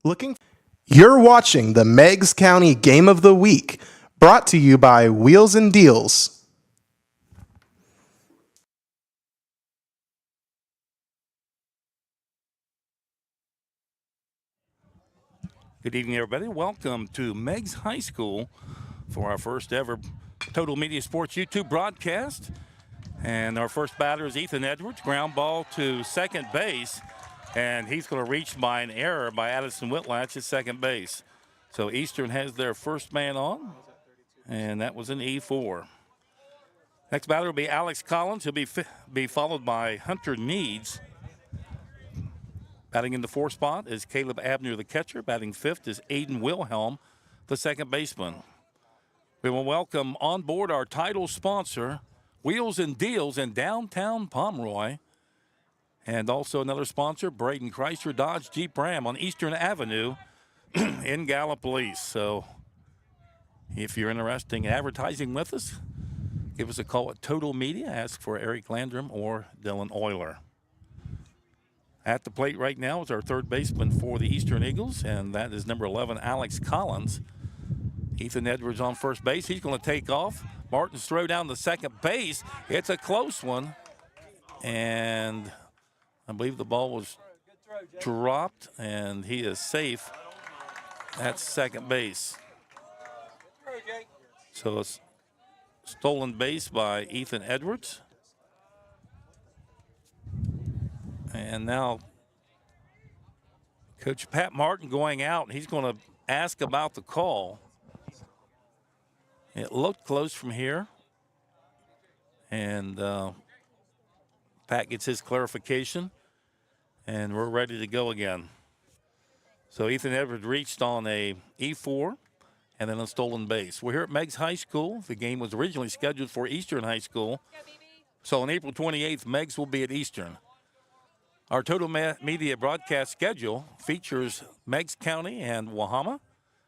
Looking. You're watching the Meigs County Game of the Week, brought to you by Wheels and Deals. Good evening, everybody. Welcome to Meigs High School for our first ever Total Media Sports YouTube broadcast. And our first batter is Ethan Edwards, ground ball to second base. And he's going to reach by an error by Addison Whitlatch at second base. So Eastern has their first man on, and that was an E4. Next batter will be Alex Collins. He'll be followed by Hunter Needs. Batting in the fourth spot is Caleb Abner, the catcher. Batting fifth is Aiden Wilhelm, the second baseman. We will welcome on board our title sponsor, Wheels and Deals in downtown Pomeroy. And also another sponsor, Braden Chrysler Dodge Jeep Ram on Eastern Avenue in Gallipolis. So if you're interested in advertising with us, give us a call at Total Media. Ask for Eric Landrum or Dylan Euler. At the plate right now is our third baseman for the Eastern Eagles, and that is number 11, Alex Collins. Ethan Edwards on first base. He's going to take off. Martin's throw down to second base. It's a close one, and I believe the ball was dropped, and he is safe at second base. So it's stolen base by Ethan Edwards. And now Coach Pat Martin going out. He's going to ask about the call. It looked close from here. And Pat gets his clarification. And we're ready to go again. So Ethan Edwards reached on a E4 and then a stolen base. We're here at Meigs High School. The game was originally scheduled for Eastern High School. So on April 28th, Meigs will be at Eastern. Our Total Media broadcast schedule features Meigs County and Wahama,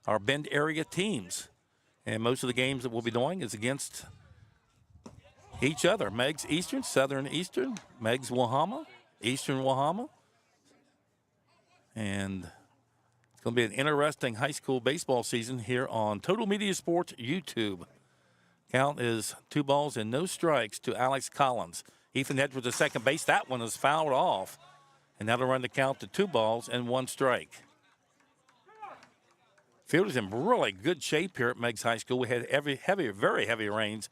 our Bend area teams. And most of the games that we'll be doing is against each other. Meigs Eastern, Southern Eastern, Meigs Wahama, Eastern Wahama. And it's going to be an interesting high school baseball season here on Total Media Sports YouTube. Count is 2 balls and no strikes to Alex Collins. Ethan Edwards at second base. That one is fouled off. And that'll run the count to 2 balls and 1 strike. Field is in really good shape here at Meigs High School. We had very heavy rains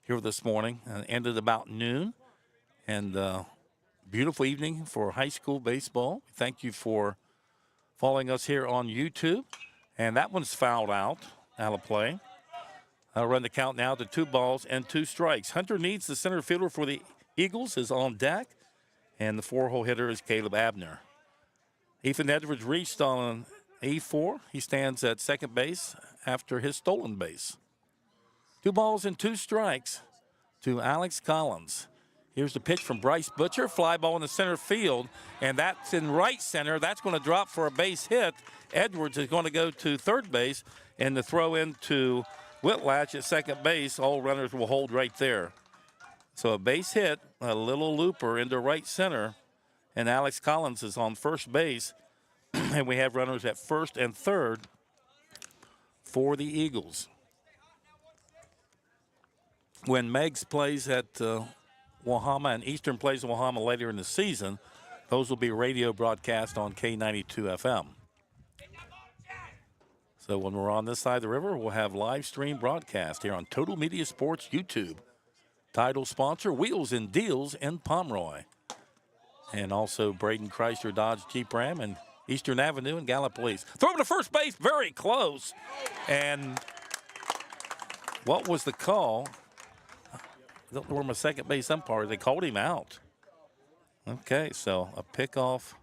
here this morning and ended about noon. And beautiful evening for high school baseball. Thank you for following us here on YouTube. And that one's fouled out of play. I'll run the count now to 2 balls and 2 strikes. Hunter Needs, the center fielder for the Eagles, is on deck. And the 4-hole hitter is Caleb Abner. Ethan Edwards reached on an E4. He stands at second base after his stolen base. 2 balls and 2 strikes to Alex Collins. Here's the pitch from Bryce Butcher. Fly ball in the center field, and that's in right center. That's going to drop for a base hit. Edwards is going to go to third base, and the throw into Whitlatch at second base. All runners will hold right there. So a base hit, a little looper into right center, and Alex Collins is on first base. And we have runners at first and third for the Eagles. When Meigs plays at Wahama and Eastern plays Wahama later in the season, those will be radio broadcast on K92 FM. So when we're on this side of the river, we'll have live stream broadcast here on Total Media Sports YouTube. Title sponsor, Wheels and Deals in Pomeroy. And also Braden Chrysler Dodge Jeep Ram and Eastern Avenue in Gallipolis. Throw to first base, very close. And what was the call? I don't know where my second base umpire, they called him out. Okay, so a pickoff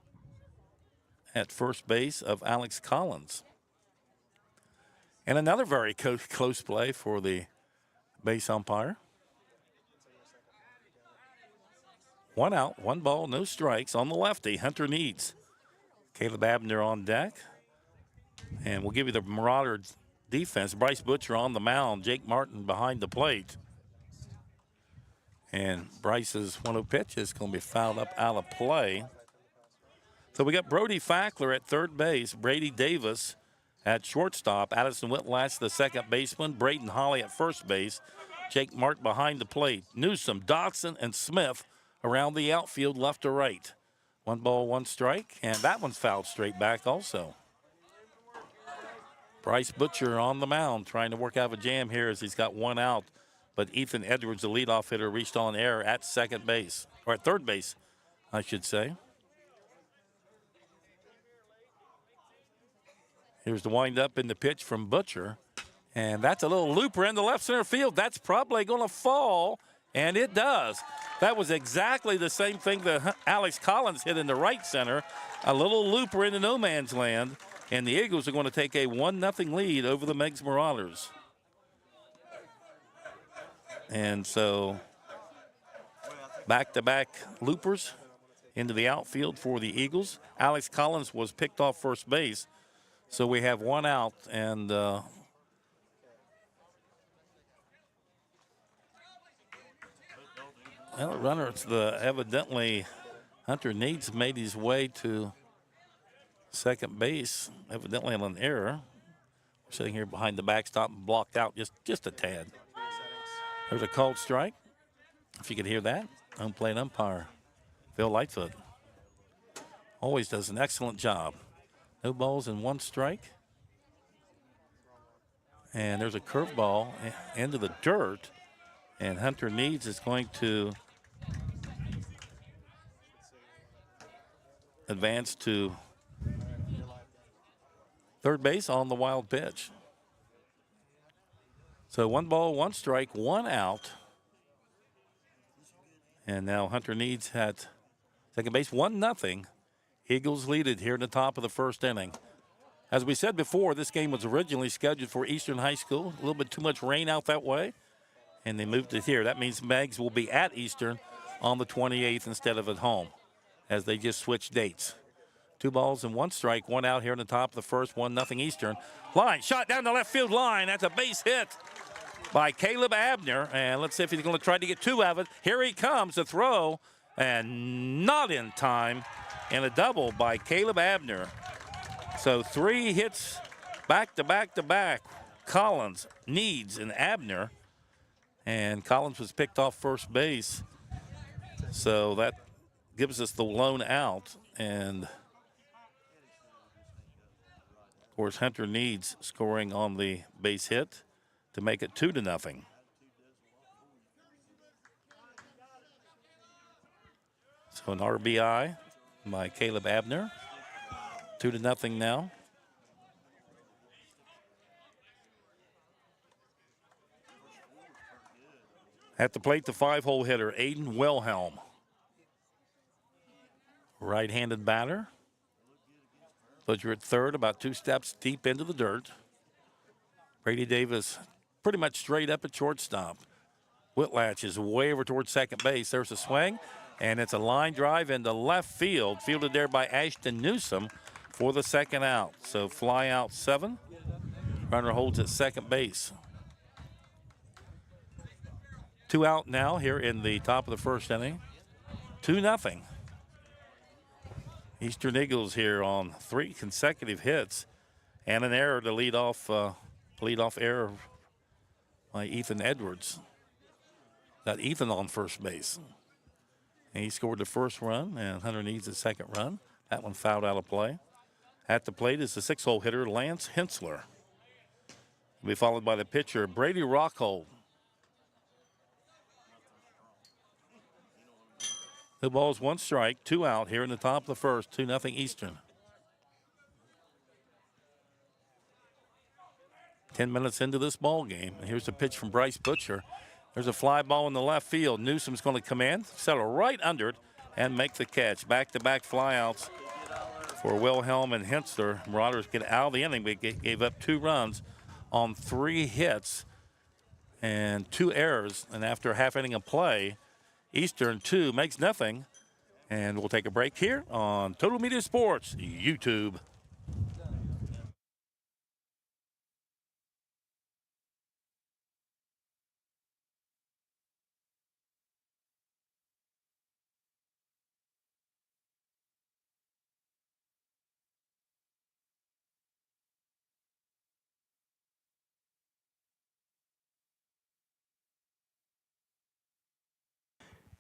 at first base of Alex Collins. And another very close play for the base umpire. 1 out, 1 ball, no strikes on the lefty. Hunter Needs. Caleb Abner on deck. And we'll give you the Marauder defense. Bryce Butcher on the mound. Jake Martin behind the plate. And Bryce's 1-0 pitch is going to be fouled up out of play. So we got Brody Fackler at third base, Brady Davis at shortstop, Addison Whitlatch, the second baseman, Braden Holly at first base, Jake Mark behind the plate, Newsom, Dodson, and Smith around the outfield left to right. 1 ball, 1 strike, and that one's fouled straight back also. Bryce Butcher on the mound trying to work out of a jam here as he's got 1 out, but Ethan Edwards, the leadoff hitter, reached on air at second base, or at third base, I should say. Here's the windup in the pitch from Butcher. And that's a little looper in the left center field. That's probably going to fall, and it does. That was exactly the same thing that Alex Collins hit in the right center. A little looper into no man's land, and the Eagles are going to take a 1-0 lead over the Meigs Marauders. And so back-to-back loopers into the outfield for the Eagles. Alex Collins was picked off first base. So we have 1 out, and the runner, evidently Hunter Needs made his way to second base, evidently on an error. We're sitting here behind the backstop and blocked out just a tad. There's a called strike. If you could hear that, home plate umpire Phil Lightfoot always does an excellent job. No balls and 1 strike. And there's a curveball into the dirt. And Hunter Needs is going to advance to third base on the wild pitch. So 1 ball, 1 strike, 1 out. And now Hunter Needs at second base, 1-0. Eagles lead it here in the top of the first inning. As we said before, this game was originally scheduled for Eastern High School. A little bit too much rain out that way, and they moved it here. That means Meigs will be at Eastern on the 28th instead of at home, as they just switched dates. 2 balls and 1 strike, 1 out here in the top of the first, 1-0 Eastern. Line shot down the left field line. That's a base hit by Caleb Abner, and let's see if he's going to try to get 2 of it. Here he comes, the throw, and not in time, and a double by Caleb Abner. So 3 hits back to back to back. Collins, Needs, and Abner. And Collins was picked off first base. So that gives us the lone out. And of course, Hunter Needs scoring on the base hit to make it 2-0. So an RBI by Caleb Abner. 2-0 now. At the plate, the 5-hole hitter, Aiden Wilhelm. Right-handed batter. Butcher at third, about 2 steps deep into the dirt. Brady Davis pretty much straight up at shortstop. Whitlatch is way over towards second base. There's a swing, and it's a line drive into left field, fielded there by Ashton Newsom for the second out. So fly out 7. Runner holds at second base. 2 out now here in the top of the first inning. 2-0. Eastern Eagles here on 3 consecutive hits and an error to lead off error by Ethan Edwards. Got Ethan on first base. And he scored the first run, and Hunter Needs the second run. That one fouled out of play. At the plate is the 6-hole hitter, Lance Hensler. He'll be followed by the pitcher, Brady Rockhold. 2 balls, 1 strike, 2 out here in the top of the first, 2-0 Eastern. 10 minutes into this ball game, and here's the pitch from Bryce Butcher. There's a fly ball in the left field. Newsom's going to come in, settle right under it, and make the catch. Back-to-back flyouts for Wilhelm and Hensler. Marauders get out of the inning, but gave up 2 runs on 3 hits and 2 errors. And after a half inning of play, Eastern 2 makes nothing. And we'll take a break here on Total Media Sports YouTube.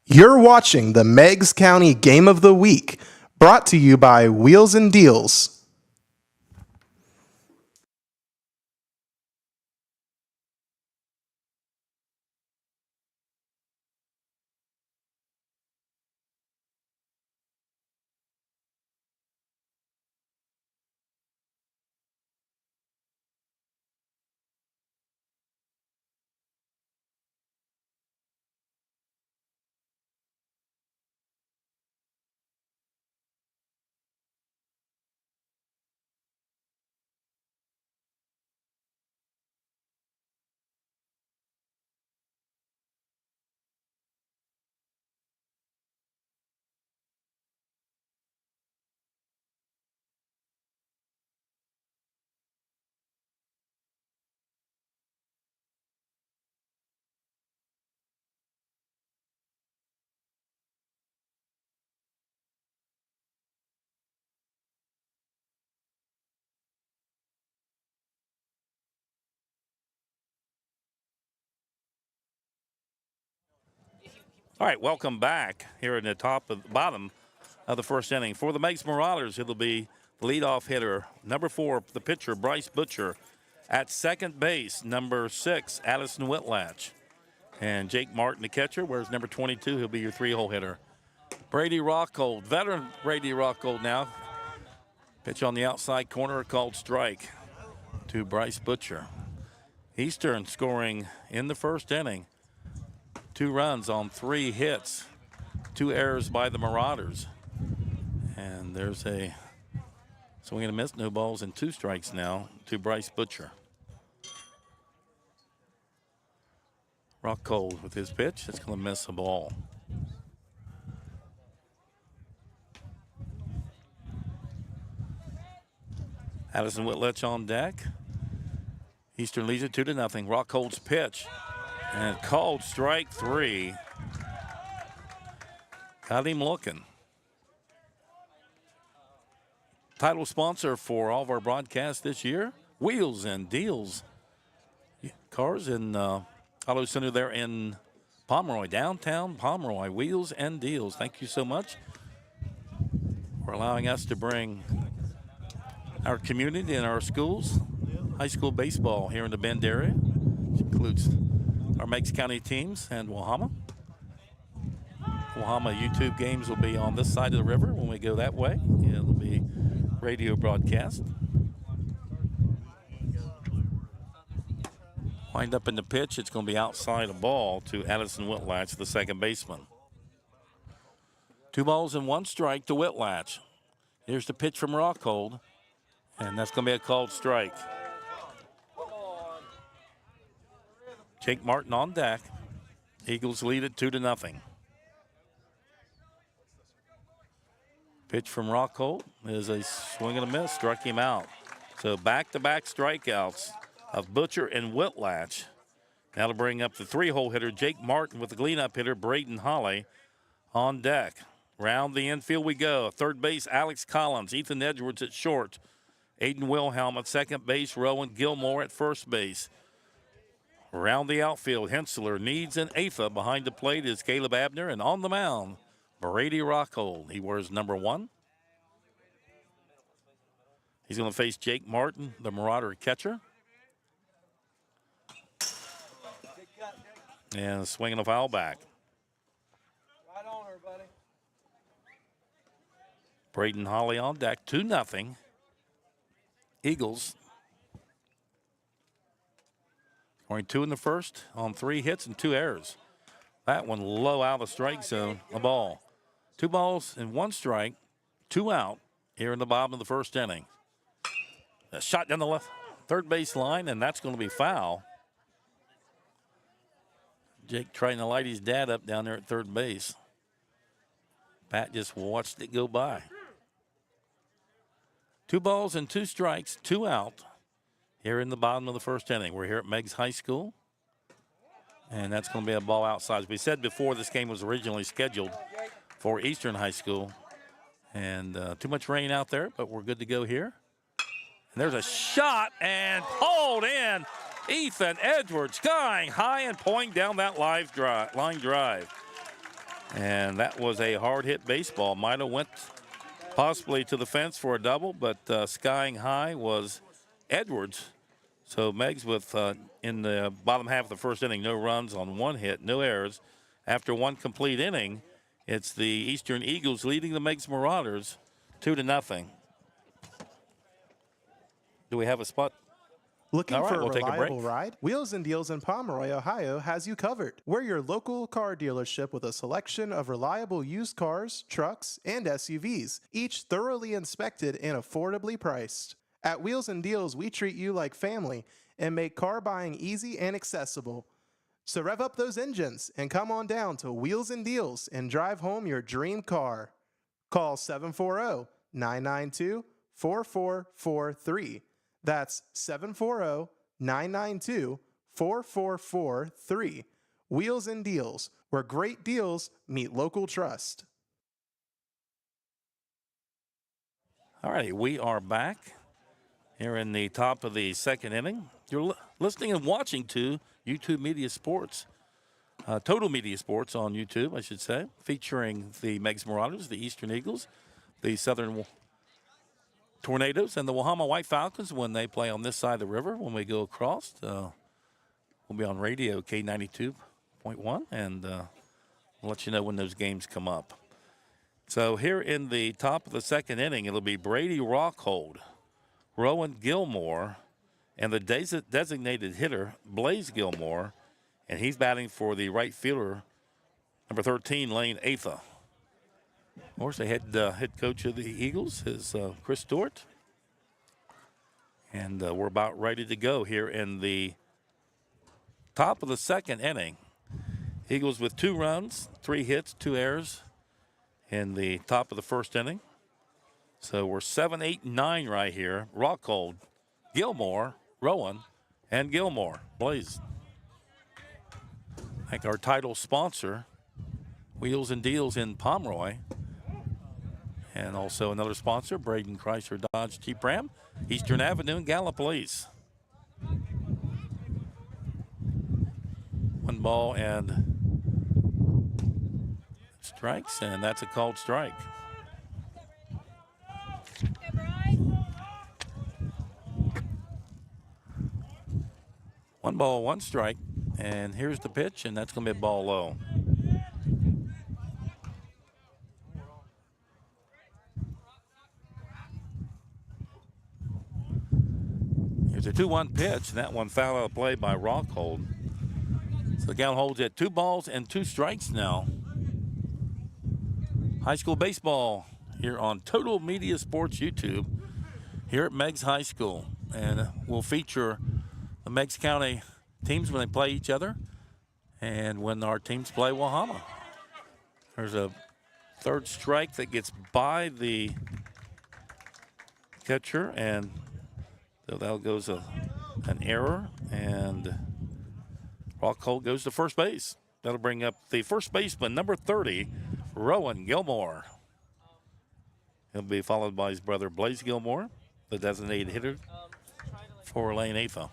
You're watching the Meigs County Game of the Week, brought to you by Wheels and Deals. All right, welcome back here in the bottom of the first inning. For the Meigs Marauders, it'll be the leadoff hitter, number 4, the pitcher, Bryce Butcher. At second base, number 6, Addison Whitlatch. And Jake Martin, the catcher, whereas number 22, he'll be your 3-hole hitter. Brady Rockhold, veteran Brady Rockhold now. Pitch on the outside corner, called strike to Bryce Butcher. Eastern scoring in the first inning. 2 runs on 3 hits, 2 errors by the Marauders. And there's a swing and a miss, no balls and 2 strikes now to Bryce Butcher. Rockhold with his pitch, it's going to miss a ball. Addison Whitlatch on deck. Eastern leads it 2-0. Rockhold's pitch. And called strike 3. Got him looking. Title sponsor for all of our broadcasts this year, Wheels and Deals. Cars in Auto Center there in Pomeroy, downtown Pomeroy. Wheels and Deals. Thank you so much for allowing us to bring our community and our schools high school baseball here in the Bend area, which includes our Meigs County teams and Wahama. Wahama YouTube games will be on this side of the river when we go that way. It'll be radio broadcast. Wind up in the pitch. It's going to be outside a ball to Addison Whitlatch, the second baseman. 2 balls and 1 strike to Whitlatch. Here's the pitch from Rockhold, and that's going to be a called strike. Jake Martin on deck. Eagles lead it 2-0. Pitch from Rockhold is a swing and a miss, struck him out. So back-to-back strikeouts of Butcher and Whitlatch. That'll bring up the 3-hole hitter, Jake Martin, with the cleanup hitter, Braden Holly, on deck. Round the infield we go. Third base, Alex Collins. Ethan Edwards at short. Aiden Wilhelm at second base. Rowan Gilmore at first base. Around the outfield, Hensler, Needs, and Afa. Behind the plate is Caleb Abner. And on the mound, Brady Rockhold. He wears number 1. He's going to face Jake Martin, the Marauder catcher. And swinging a foul back. Right on her, buddy. Braden Holly on deck, 2-0. Eagles. Scoring 2 in the first on 3 hits and 2 errors. That one low out of the strike zone, a ball. 2 balls and 1 strike, 2 out here in the bottom of the first inning. A shot down the left third base line, and that's going to be foul. Jake trying to light his dad up down there at third base. Pat just watched it go by. 2 balls and 2 strikes, 2 out here in the bottom of the first inning. We're here at Meigs High School, and that's going to be a ball outside. As we said before, this game was originally scheduled for Eastern High School, and too much rain out there, but we're good to go here. And there's a shot and pulled in. Ethan Edwards going high and pointing down that line drive. And that was a hard-hit baseball. Might have went possibly to the fence for a double, but skying high was Edwards. So Meigs with in the bottom half of the first inning, no runs on one hit, no errors. After one complete inning, it's the Eastern Eagles leading the Meigs Marauders 2-0. Do we have a spot? Looking All right, for a we'll take a break. reliable ride? Wheels and Deals in Pomeroy, Ohio has you covered. We're your local car dealership with a selection of reliable used cars, trucks, and SUVs, each thoroughly inspected and affordably priced. At Wheels and Deals, we treat you like family and make car buying easy and accessible. So rev up those engines and come on down to Wheels and Deals and drive home your dream car. Call 740-992-4443. That's 740-992-4443. Wheels and Deals, where great deals meet local trust. All righty, we are back here in the top of the second inning. You're listening and watching to YouTube Media Sports, Total Media Sports on YouTube, I should say, featuring the Meigs Marauders, the Eastern Eagles, the Southern Tornadoes, and the Wahama White Falcons when they play on this side of the river. When we go across, we'll be on radio K92.1, and we'll let you know when those games come up. So here in the top of the second inning, it'll be Brady Rockhold, Rowan Gilmore, and the designated hitter, Blaze Gilmore, and he's batting for the right fielder, number 13, Lane Atha. Of course, the head coach of the Eagles is Chris Stewart. And we're about ready to go here in the top of the second inning. Eagles with 2 runs, 3 hits, 2 errors in the top of the first inning. So we're 7, 8, 9 right here. Rockhold, Gilmore, Rowan, and Gilmore. Blaze. Thank our title sponsor, Wheels and Deals in Pomeroy. And also another sponsor, Braden Chrysler Dodge Jeep Ram, Eastern Avenue and Gallipolis. 1 ball and strikes, and that's a called strike. One ball, 1 strike, and here's the pitch, and that's going to be a ball low. Here's a 2-1 pitch, and that one fouled out of play by Rockhold. So the count holds at 2 balls and 2 strikes now. High school baseball here on Total Media Sports YouTube here at Meigs High School. And we'll feature the Meigs County teams when they play each other and when our teams play Wahama. There's a 3rd strike that gets by the catcher, and so that goes an error, and Rockhold goes to first base. That'll bring up the first baseman, number 30, Rowan Gilmore. He'll be followed by his brother Blaze Gilmore, the designated hitter for Lane Atha.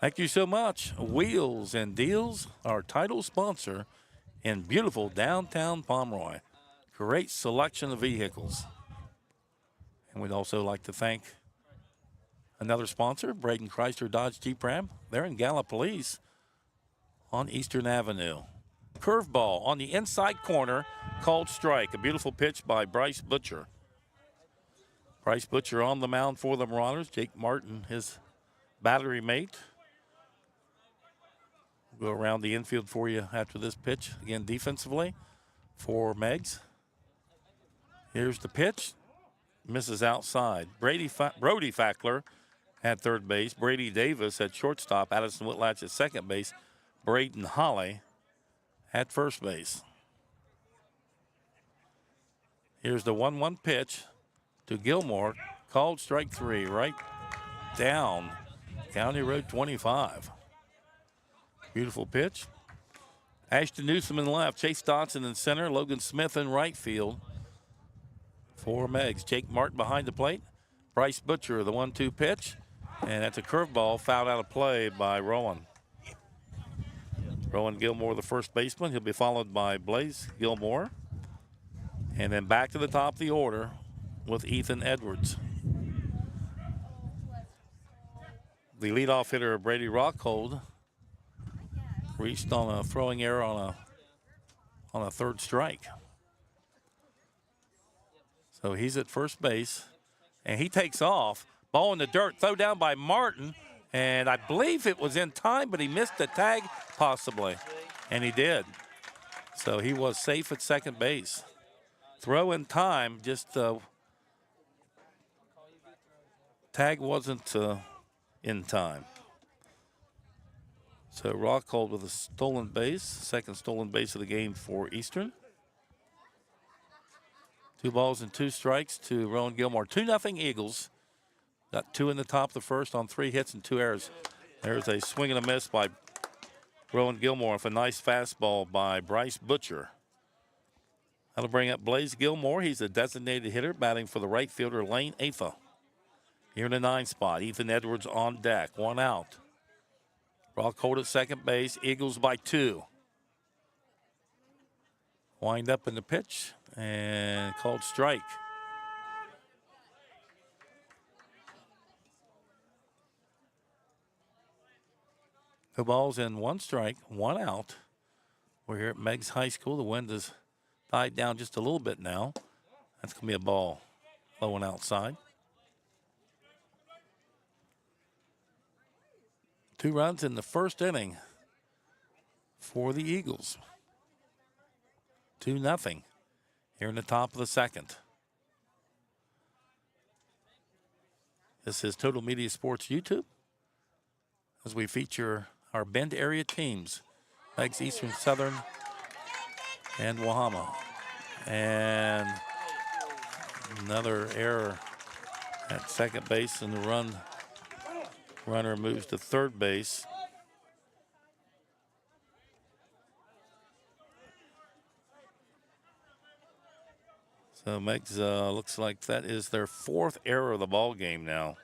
Thank you so much. Wheels and Deals, our title sponsor in beautiful downtown Pomeroy. Great selection of vehicles. And we'd also like to thank another sponsor, Braden Chrysler Dodge Jeep Ram. They're in Gallipolis on Eastern Avenue. Curveball on the inside corner, called strike. A beautiful pitch by Bryce Butcher. Bryce Butcher on the mound for the Marauders. Jake Martin, his battery mate. Go around the infield for you after this pitch. Again, defensively for Meigs. Here's the pitch. Misses outside. Brody Fackler at third base. Brady Davis at shortstop. Addison Whitlatch at second base. Braden Holly at first base. Here's the 1-1 pitch to Gilmore. Called strike 3 right down County Road 25. Beautiful pitch. Ashton Newsom in left. Chase Dodson in center. Logan Smith in right field for Meigs. Jake Martin behind the plate. Bryce Butcher, the 1-2 pitch. And that's a curveball fouled out of play by Rowan. Rowan Gilmore, the first baseman. He'll be followed by Blaze Gilmore. And then back to the top of the order with Ethan Edwards. The leadoff hitter, Brady Rockhold, reached on a throwing error on a third strike. So he's at first base, and he takes off. Ball in the dirt, throw down by Martin, and I believe it was in time, but he missed the tag possibly, and he did. So he was safe at second base. Throw in time, just tag wasn't in time. So Rockhold with a stolen base, second stolen base of the game for Eastern. 2 balls and 2 strikes to Rowan Gilmore. 2-0 Eagles. Got 2 in the top of the first on 3 hits and 2 errors. There's a swing and a miss by Rowan Gilmore with a nice fastball by Bryce Butcher. That'll bring up Blaze Gilmore. He's a designated hitter batting for the right fielder Lane Afa. Here in the 9 spot, Ethan Edwards on deck, 1 out. Rockhold at second base, Eagles by 2. Wind up in the pitch and called strike. The ball's in 1 strike, 1 out. We're here at Meigs High School. The wind has died down just a little bit now. That's going to be a ball low and outside. 2 runs in the first inning for the Eagles. 2-0 here in the top of the second. This is Total Media Sports YouTube as we feature our Bend area teams, Meigs, Eastern, Southern, and Wahama. And another error at second base, and the runner moves to third base. So Meigs looks like that is their 4th error of the ball game now.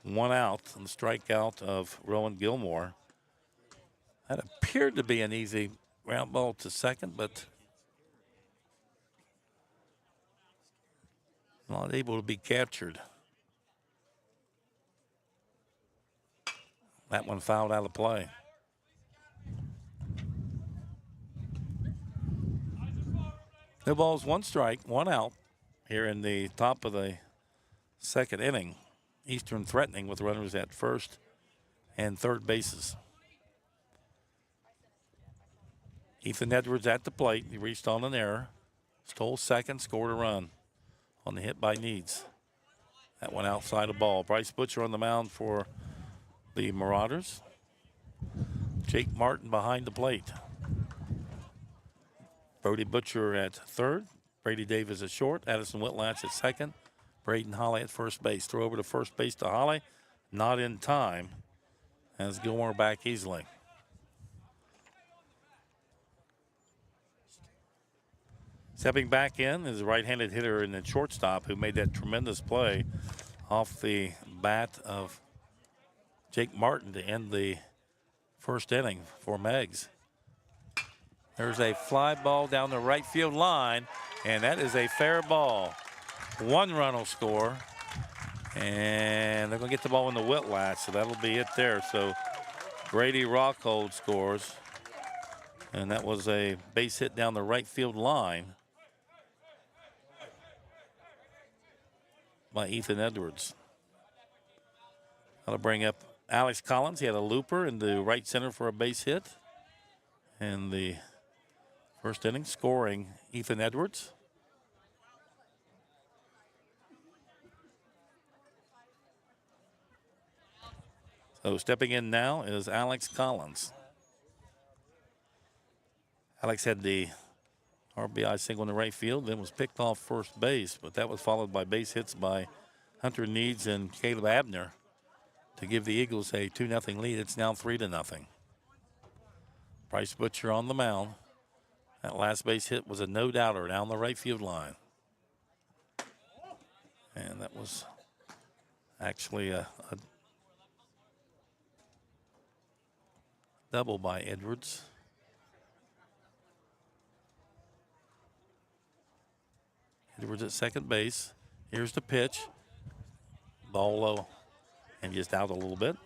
1 out and the strikeout of Rowan Gilmore. That appeared to be an easy ground ball to second, but not able to be captured. That one fouled out of play. No balls, 1 strike, 1 out here in the top of the second inning. Eastern threatening with runners at first and third bases. Ethan Edwards at the plate. He reached on an error, stole second, scored a run on the hit by Needs. That one outside of ball. Bryce Butcher on the mound for the Marauders. Jake Martin behind the plate. Brody Butcher at third. Brady Davis at short. Addison Whitlatch at second. Braden Holly at first base. Throw over to first base to Holly. Not in time as Gilmore back easily. Stepping back in is a right-handed hitter in the shortstop who made that tremendous play off the bat of Jake Martin to end the first inning for Meigs. There's a fly ball down the right field line, and that is a fair ball. 1 run will score, and they're going to get the ball in the Whitlatch, so that'll be it there. So Brady Rockhold scores, and that was a base hit down the right field line by Ethan Edwards. That'll bring up Alex Collins. He had a looper in the right center for a base hit in the first inning, scoring Ethan Edwards. So stepping in now is Alex Collins. Alex had the RBI single in the right field, then was picked off first base, but that was followed by base hits by Hunter Needs and Caleb Abner to give the Eagles a 2-0 lead. It's now 3-0. Bryce Butcher on the mound. That last base hit was a no-doubter down the right field line. And that was actually a Double by Edwards. Edwards at second base. Here's the pitch. Ball low and just out a little bit.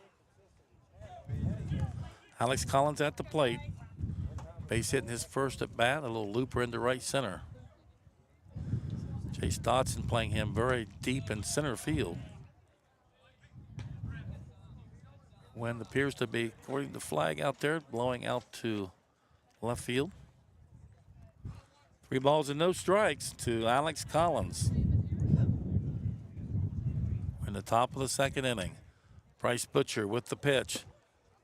Alex Collins at the plate. Base hitting his first at bat. A little looper into right center. Chase Dodson playing him very deep in center field. Wind appears to be, according to the flag out there, blowing out to left field. 3 balls and no strikes to Alex Collins. In the top of the second inning. Bryce Butcher with the pitch.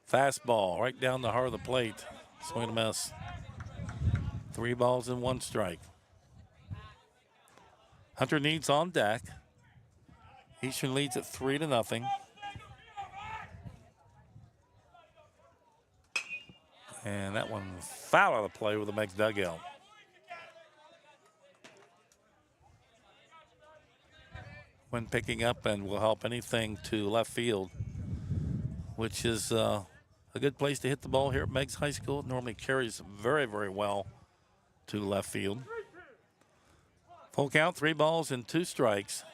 Fastball right down the heart of the plate. Swing and a miss. 3 balls and 1 strike. Hunter Needs on deck. Eastern leads at 3-0. And that one foul out of play with the Meigs dugout. When picking up and will help anything to left field, which is a good place to hit the ball here at Meigs High School. It normally carries very, very well to left field. Full count, 3 balls and 2 strikes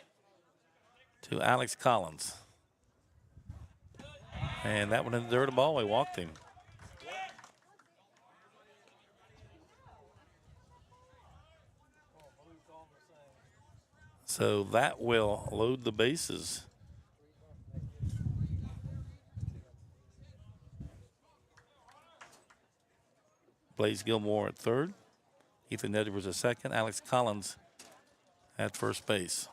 to Alex Collins. And that one in the dirt ball, we walked him. So that will load the bases. Blaze Gilmore at third. Ethan Edwards at second. Alex Collins at first base.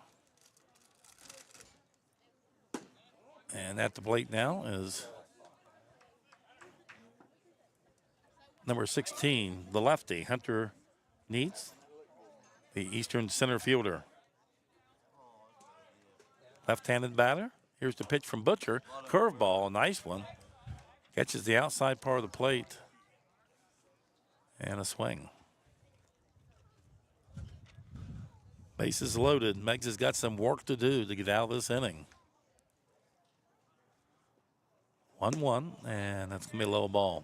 And at the plate now is number 16, the lefty, Hunter Needs, the Eastern center fielder. Left-handed batter. Here's the pitch from Butcher. Curveball, a nice one. Catches the outside part of the plate. And a swing. Bases loaded. Meigs has got some work to do to get out of this inning. 1-1, and that's going to be a low ball.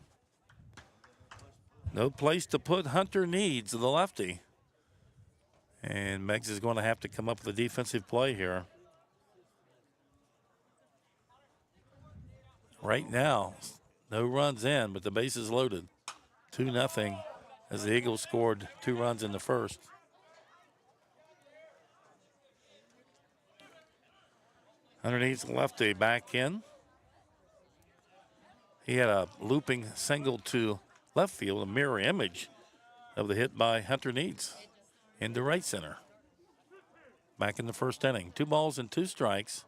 No place to put Hunter Needs, the lefty. And Meigs is going to have to come up with a defensive play here. Right now, no runs in, but the base is loaded. 2-0 as the Eagles scored 2 runs in the first. Underneath the lefty back in. He had a looping single to left field, a mirror image of the hit by Hunter Needs into right center. Back in the first inning. 2 balls and 2 strikes.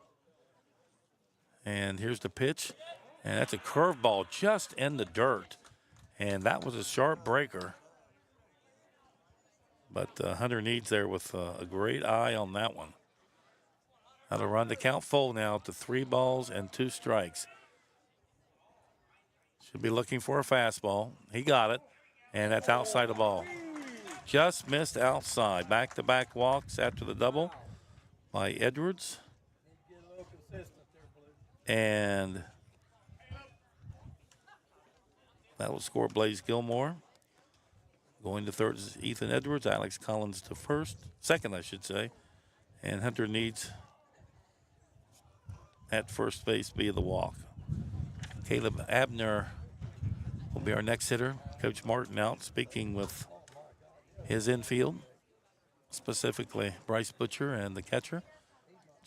And here's the pitch. And that's a curveball just in the dirt. And that was a sharp breaker. But Hunter Needs there with a great eye on that one. Now to run the count full now to 3 balls and 2 strikes. Should be looking for a fastball. He got it. And that's outside the ball. Just missed outside. Back-to-back walks after the double by Edwards. And that will score Blaze Gilmore. Going to third is Ethan Edwards. Alex Collins to second, I should say. And Hunter Needs at first base via the walk. Caleb Abner will be our next hitter. Coach Martin out speaking with his infield, specifically Bryce Butcher and the catcher,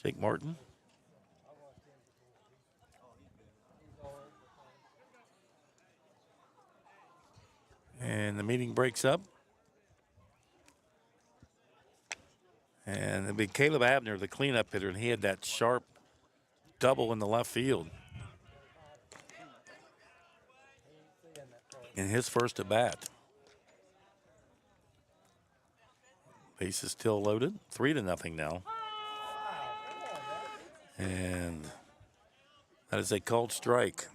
Jake Martin. And the meeting breaks up. And it'll be Caleb Abner, the cleanup hitter, and he had that sharp double in the left field in his first at bat. Base is still loaded, 3-0 now. And that is a called strike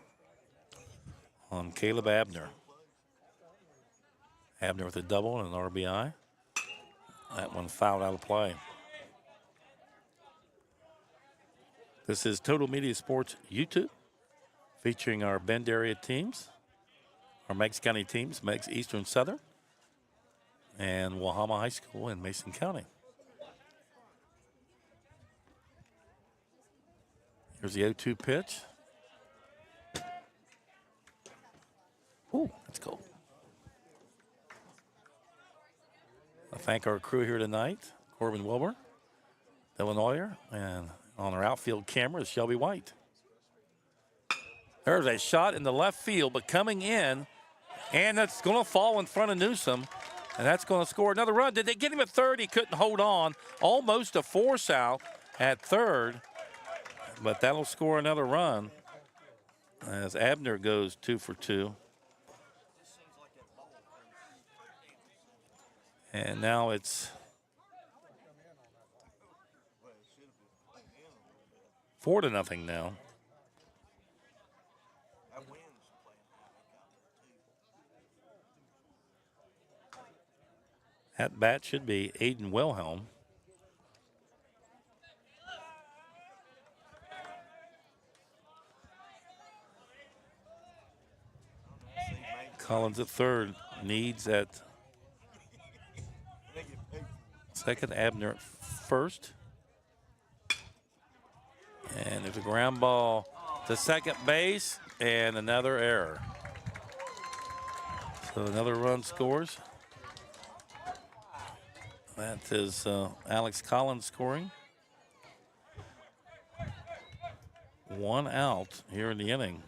on Caleb Abner. Abner with a double and an RBI. That one fouled out of play. This is Total Media Sports YouTube, featuring our Bend area teams. our Meigs County teams, Meigs Eastern Southern and Wahama High School in Mason County. Here's the 0-2 pitch. Ooh, that's cool. I thank our crew here tonight, Corbin Wilbur, Dylan Oyer, and on our outfield camera is Shelby White. There's a shot in the left field, but coming in, and that's going to fall in front of Newsom, and that's going to score another run. Did they get him at third? He couldn't hold on. Almost a force out at third, but that'll score another run as Abner goes 2 for 2. And now it's 4-0 now. At bat should be Aiden Wilhelm. Collins at third, Needs at second, Abner at first. And there's a ground ball to second base and another error. So another run scores. That is Alex Collins scoring. 1 out here in the inning.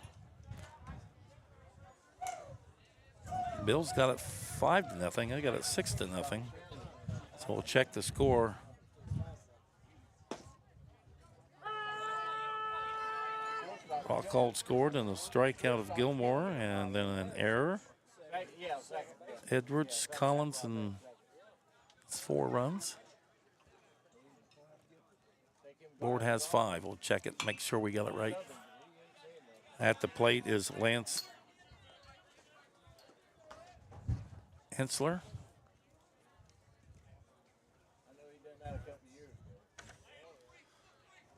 Bill's got it 5-0. I got it 6-0. So we'll check the score. Rockhold scored and a strikeout of Gilmore, and then an error. Edwards, Collins, and it's 4 runs. Board has 5. We'll check it, make sure we got it right. At the plate is Lance Hensler.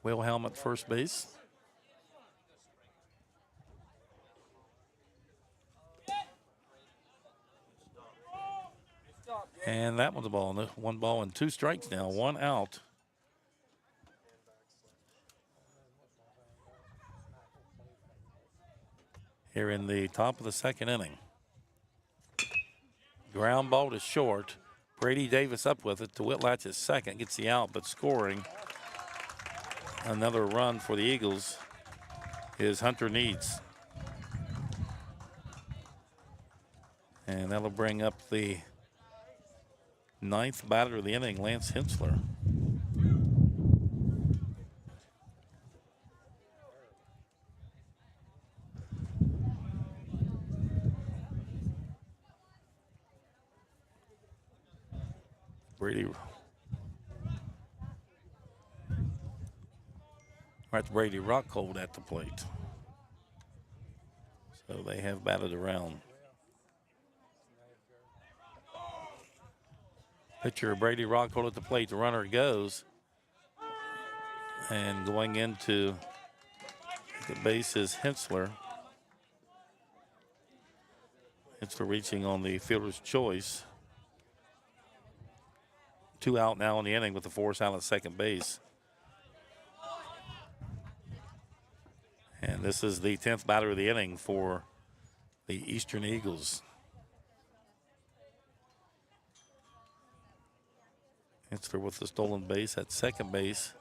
Wilhelm at first base. And that one's a ball. 1 ball and 2 strikes now. 1 out. Here in the top of the second inning. Ground ball to short. Brady Davis up with it to Whitlatch at second. Gets the out, but scoring another run for the Eagles is Hunter Needs. And that'll bring up the 9th batter of the inning, Lance Hensler. Brady. That's Brady Rockhold at the plate. So they have batted around. Pitcher Brady Rockhold at the plate. The runner goes. And going into the base is Hensler. Hensler reaching on the fielder's choice. 2 out now in the inning with the force out at second base. And this is the 10th batter of the inning for the Eastern Eagles. Hensler with the stolen base at second base.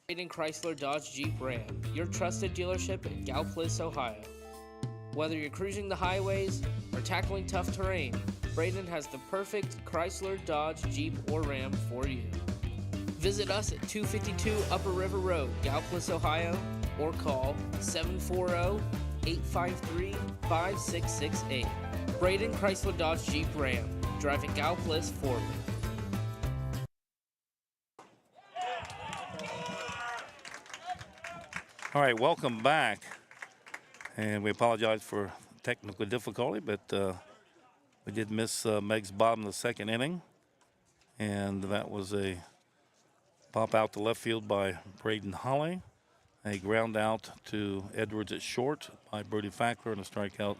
Braden Chrysler Dodge Jeep Ram, your trusted dealership in Gallipolis, Ohio. Whether you're cruising the highways or tackling tough terrain, Braden has the perfect Chrysler, Dodge, Jeep, or Ram for you. Visit us at 252 Upper River Road, Gallipolis, Ohio, or call 740-853-5668. Braden Chrysler Dodge Jeep Ram, driving Gallipolis forward. All right, welcome back. And we apologize for technical difficulty, but we did miss Meigs' bottom of the second inning. And that was a pop out to left field by Braden Holly. A ground out to Edwards at short by Brody Fackler and a strikeout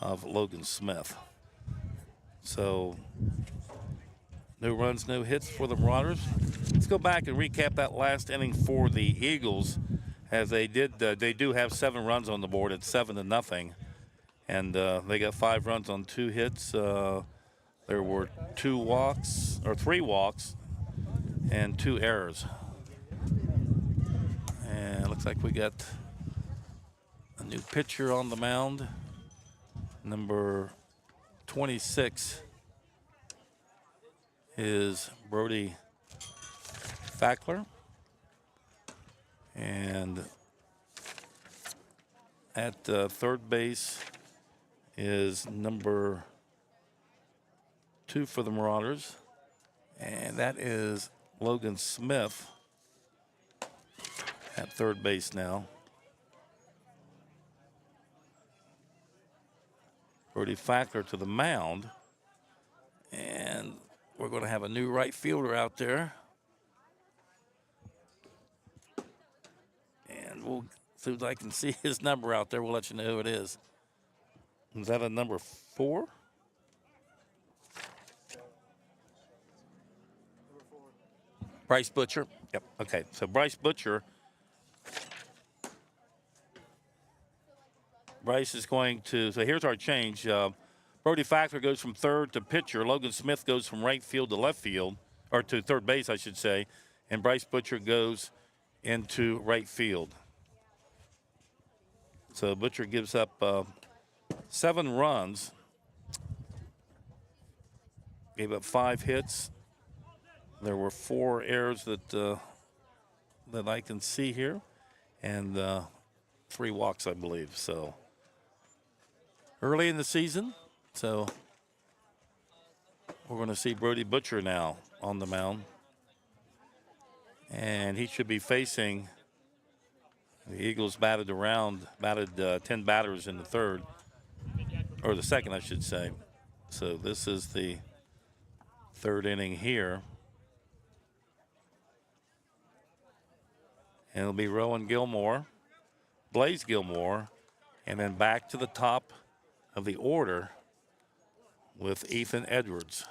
of Logan Smith. So no runs, no hits for the Marauders. Let's go back and recap that last inning for the Eagles, as they do have 7 runs on the board at 7-0, and they got 5 runs on 2 hits. There were 3 walks, and 2 errors. And it looks like we got a new pitcher on the mound, number 26 is Brody Fackler. And at third base is number 2 for the Marauders, and that is Logan Smith at third base now. Brody Fackler to the mound, and we're going to have a new right fielder out there. And we'll, as soon as I can see his number out there, we'll let you know who it is. Is that a number 4? Bryce Butcher. Yep. Okay. So Bryce Butcher. Bryce is going to. So here's our change. Brody Fackler goes from third to pitcher. Logan Smith goes from right field to left field, or to third base, I should say. And Bryce Butcher goes into right field. So Butcher gives up 7 runs. Gave up 5 hits. There were 4 errors that I can see here, and 3 walks, I believe. So early in the season, so we're going to see Brody Butcher now on the mound, and he should be facing. The Eagles batted 10 batters in the third, or the second, I should say. So this is the third inning here. And it'll be Rowan Gilmore, Blaze Gilmore, and then back to the top of the order with Ethan Edwards.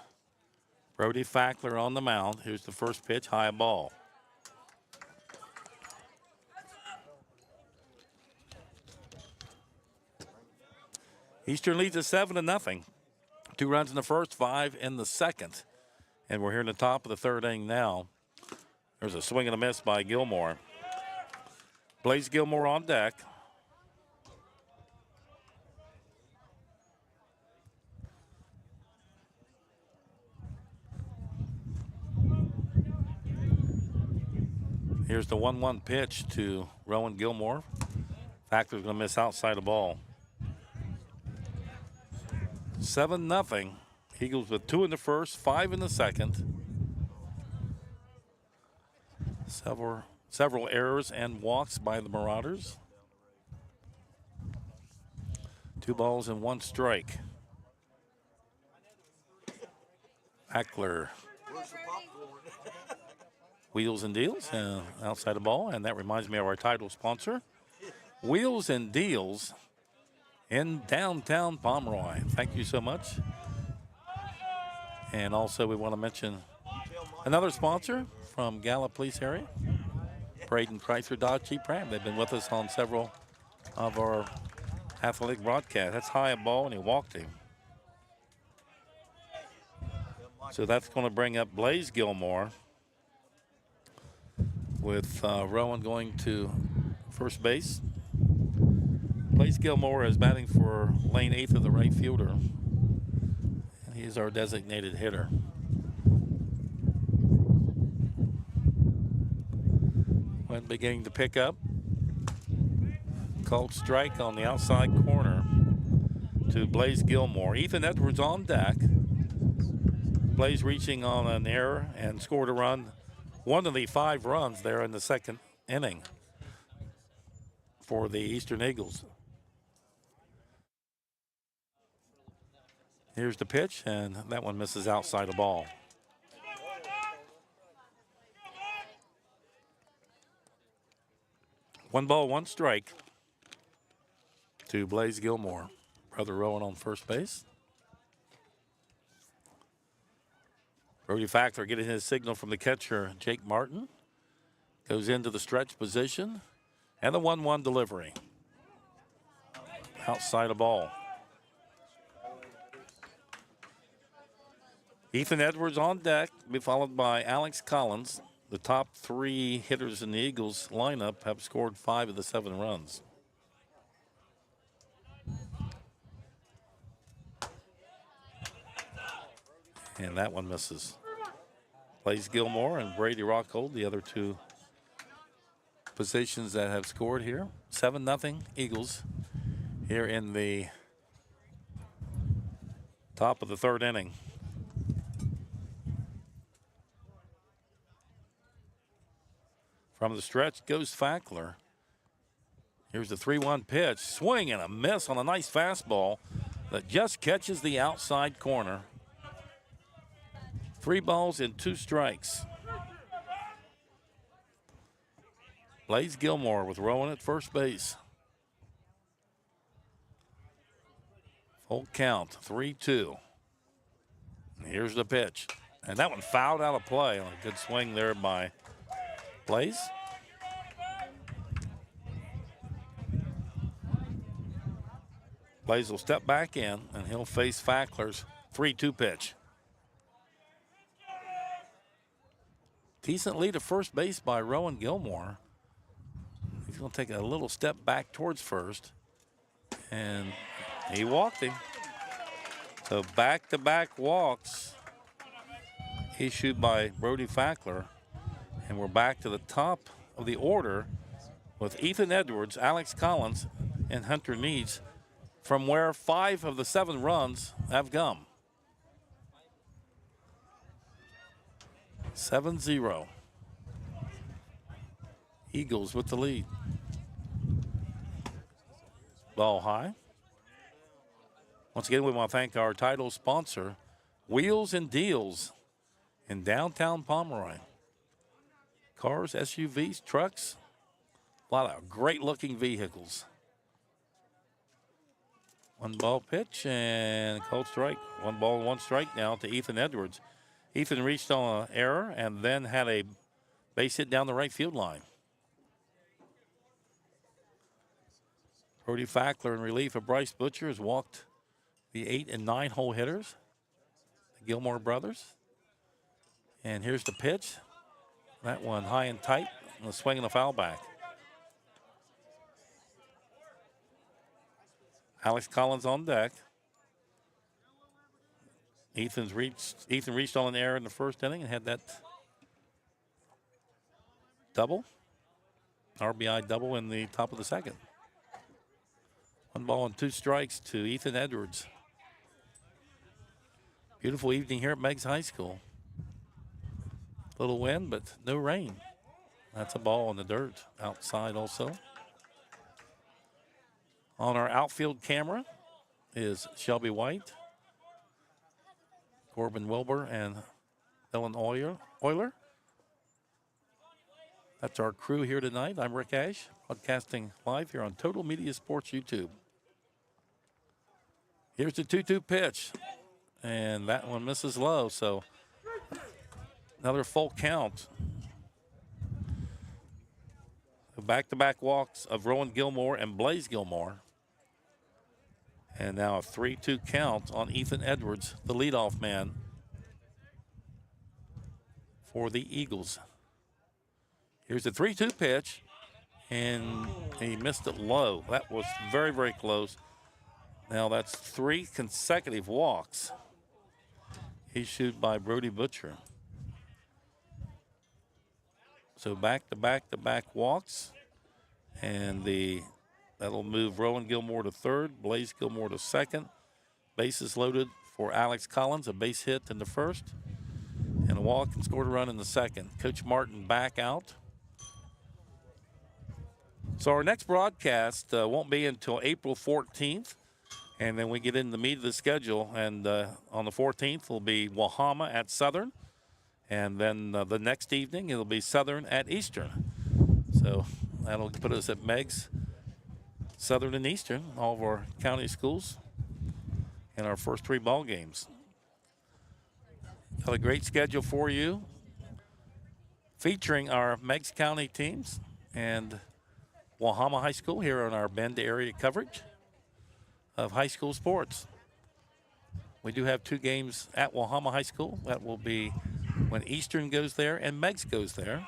Brody Fackler on the mound. Here's the first pitch, high ball. Eastern leads at 7-0. 2 runs in the first, 5 in the second. And we're here in the top of the third inning now. There's a swing and a miss by Gilmore. Blaze Gilmore on deck. Here's the 1-1 pitch to Rowan Gilmore. Fackler's going to miss outside the ball. 7-0. Eagles with 2 in the first, 5 in the second. Several errors and walks by the Marauders. 2 balls and 1 strike. Fackler. Wheels and Deals outside the ball, and that reminds me of our title sponsor, Wheels and Deals in downtown Pomeroy. Thank you so much. And also we want to mention another sponsor from Gallup Police area, Braden Chrysler Dodge Jeep Ram. They've been with us on several of our athletic broadcasts. That's high a ball, and he walked him. So that's going to bring up Blaze Gilmore, with Rowan going to first base. Blaze Gilmore is batting for lane 8th of the right fielder. And he's our designated hitter. When beginning to pick up. Called strike on the outside corner to Blaze Gilmore. Ethan Edwards on deck. Blaze reaching on an error and scored a run. One of the 5 runs there in the second inning for the Eastern Eagles. Here's the pitch, and that one misses outside the ball. 1 ball, 1 strike to Blaze Gilmore. Brother Rowan on first base. Brody Fackler getting his signal from the catcher, Jake Martin. Goes into the stretch position. And the 1-1 delivery. Outside of ball. Ethan Edwards on deck, be followed by Alex Collins. The top 3 hitters in the Eagles lineup have scored 5 of the 7 runs. And that one misses. Blaze Gilmore and Brady Rockhold, the other 2 positions that have scored here. 7-0 Eagles here in the top of the 3rd inning. From the stretch goes Fackler. Here's the 3-1 pitch. Swing and a miss on a nice fastball that just catches the outside corner. 3 balls and 2 strikes. Blaze Gilmore with Rowan at first base. Full count, 3-2. Here's the pitch. And that one fouled out of play on a good swing there by Blaze. Blaze will step back in, and he'll face Fackler's 3-2 pitch. Decent lead at first base by Rowan Gilmore. He's going to take a little step back towards first, and he walked him. So back-to-back walks issued by Brody Fackler. And we're back to the top of the order with Ethan Edwards, Alex Collins, and Hunter Meigs, from where 5 of the 7 runs have come. 7-0. Eagles with the lead. Ball high. Once again, we want to thank our title sponsor, Wheels and Deals in downtown Pomeroy. Cars, SUVs, trucks, a lot of great-looking vehicles. 1 ball pitch and called strike. 1 ball and 1 strike now to Ethan Edwards. Ethan reached on an error and then had a base hit down the right field line. Brody Fackler in relief of Bryce Butcher has walked the 8 and 9 hole hitters, the Gilmore brothers. And here's the pitch. That one high and tight, and a swing and a foul back. Alex Collins on deck. Ethan reached on an error in the first inning and had that double, RBI double in the top of the second. 1 ball and 2 strikes to Ethan Edwards. Beautiful evening here at Meigs High School. Little wind, but no rain. That's a ball in the dirt outside also. On our outfield camera is Shelby White, Corbin Wilbur, and Ellen Euler. That's our crew here tonight. I'm Rick Ash, broadcasting live here on Total Media Sports YouTube. Here's the 2-2 pitch, and that one misses low, so another full count. Back-to-back walks of Rowan Gilmore and Blaze Gilmore. And now a 3-2 count on Ethan Edwards, the leadoff man for the Eagles. Here's the 3-2 pitch, and he missed it low. That was very, very close. Now that's 3 consecutive walks issued by Brody Butcher. So back-to-back walks, and that'll move Rowan Gilmore to third, Blaze Gilmore to second. Bases loaded for Alex Collins, a base hit in the first, and a walk, and scored a run in the second. Coach Martin back out. So our next broadcast won't be until April 14th, and then we get into the meat of the schedule. And on the 14th will be Wahama at Southern, and then the next evening it'll be Southern at Eastern. So That'll put us at Meigs, Southern and Eastern, all of our county schools in our first 3 ball games. Got a great schedule for you, featuring our Meigs County teams and Wahama High School here on our Bend area coverage of high school sports. We do have 2 games at Wahama High School. That will be when Eastern goes there and Meigs goes there.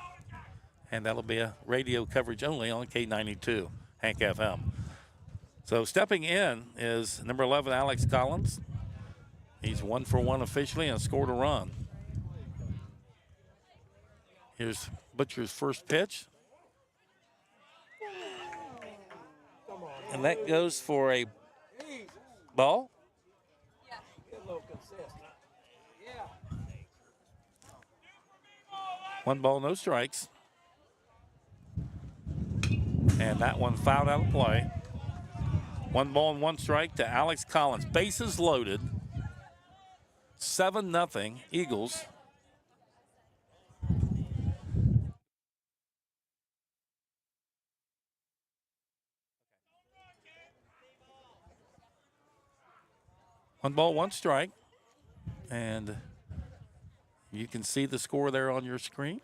And that'll be a radio coverage only on K92, Hank FM. So stepping in is number 11, Alex Collins. He's 1 for 1 officially and scored a run. Here's Butcher's first pitch. And that goes for a ball. Get a little consistent. Yeah. 1 ball, no strikes. And that one fouled out of play. 1 ball and 1 strike to Alex Collins. Bases loaded. 7-0 Eagles. One ball, 1 strike. And you can see the score there on your screen.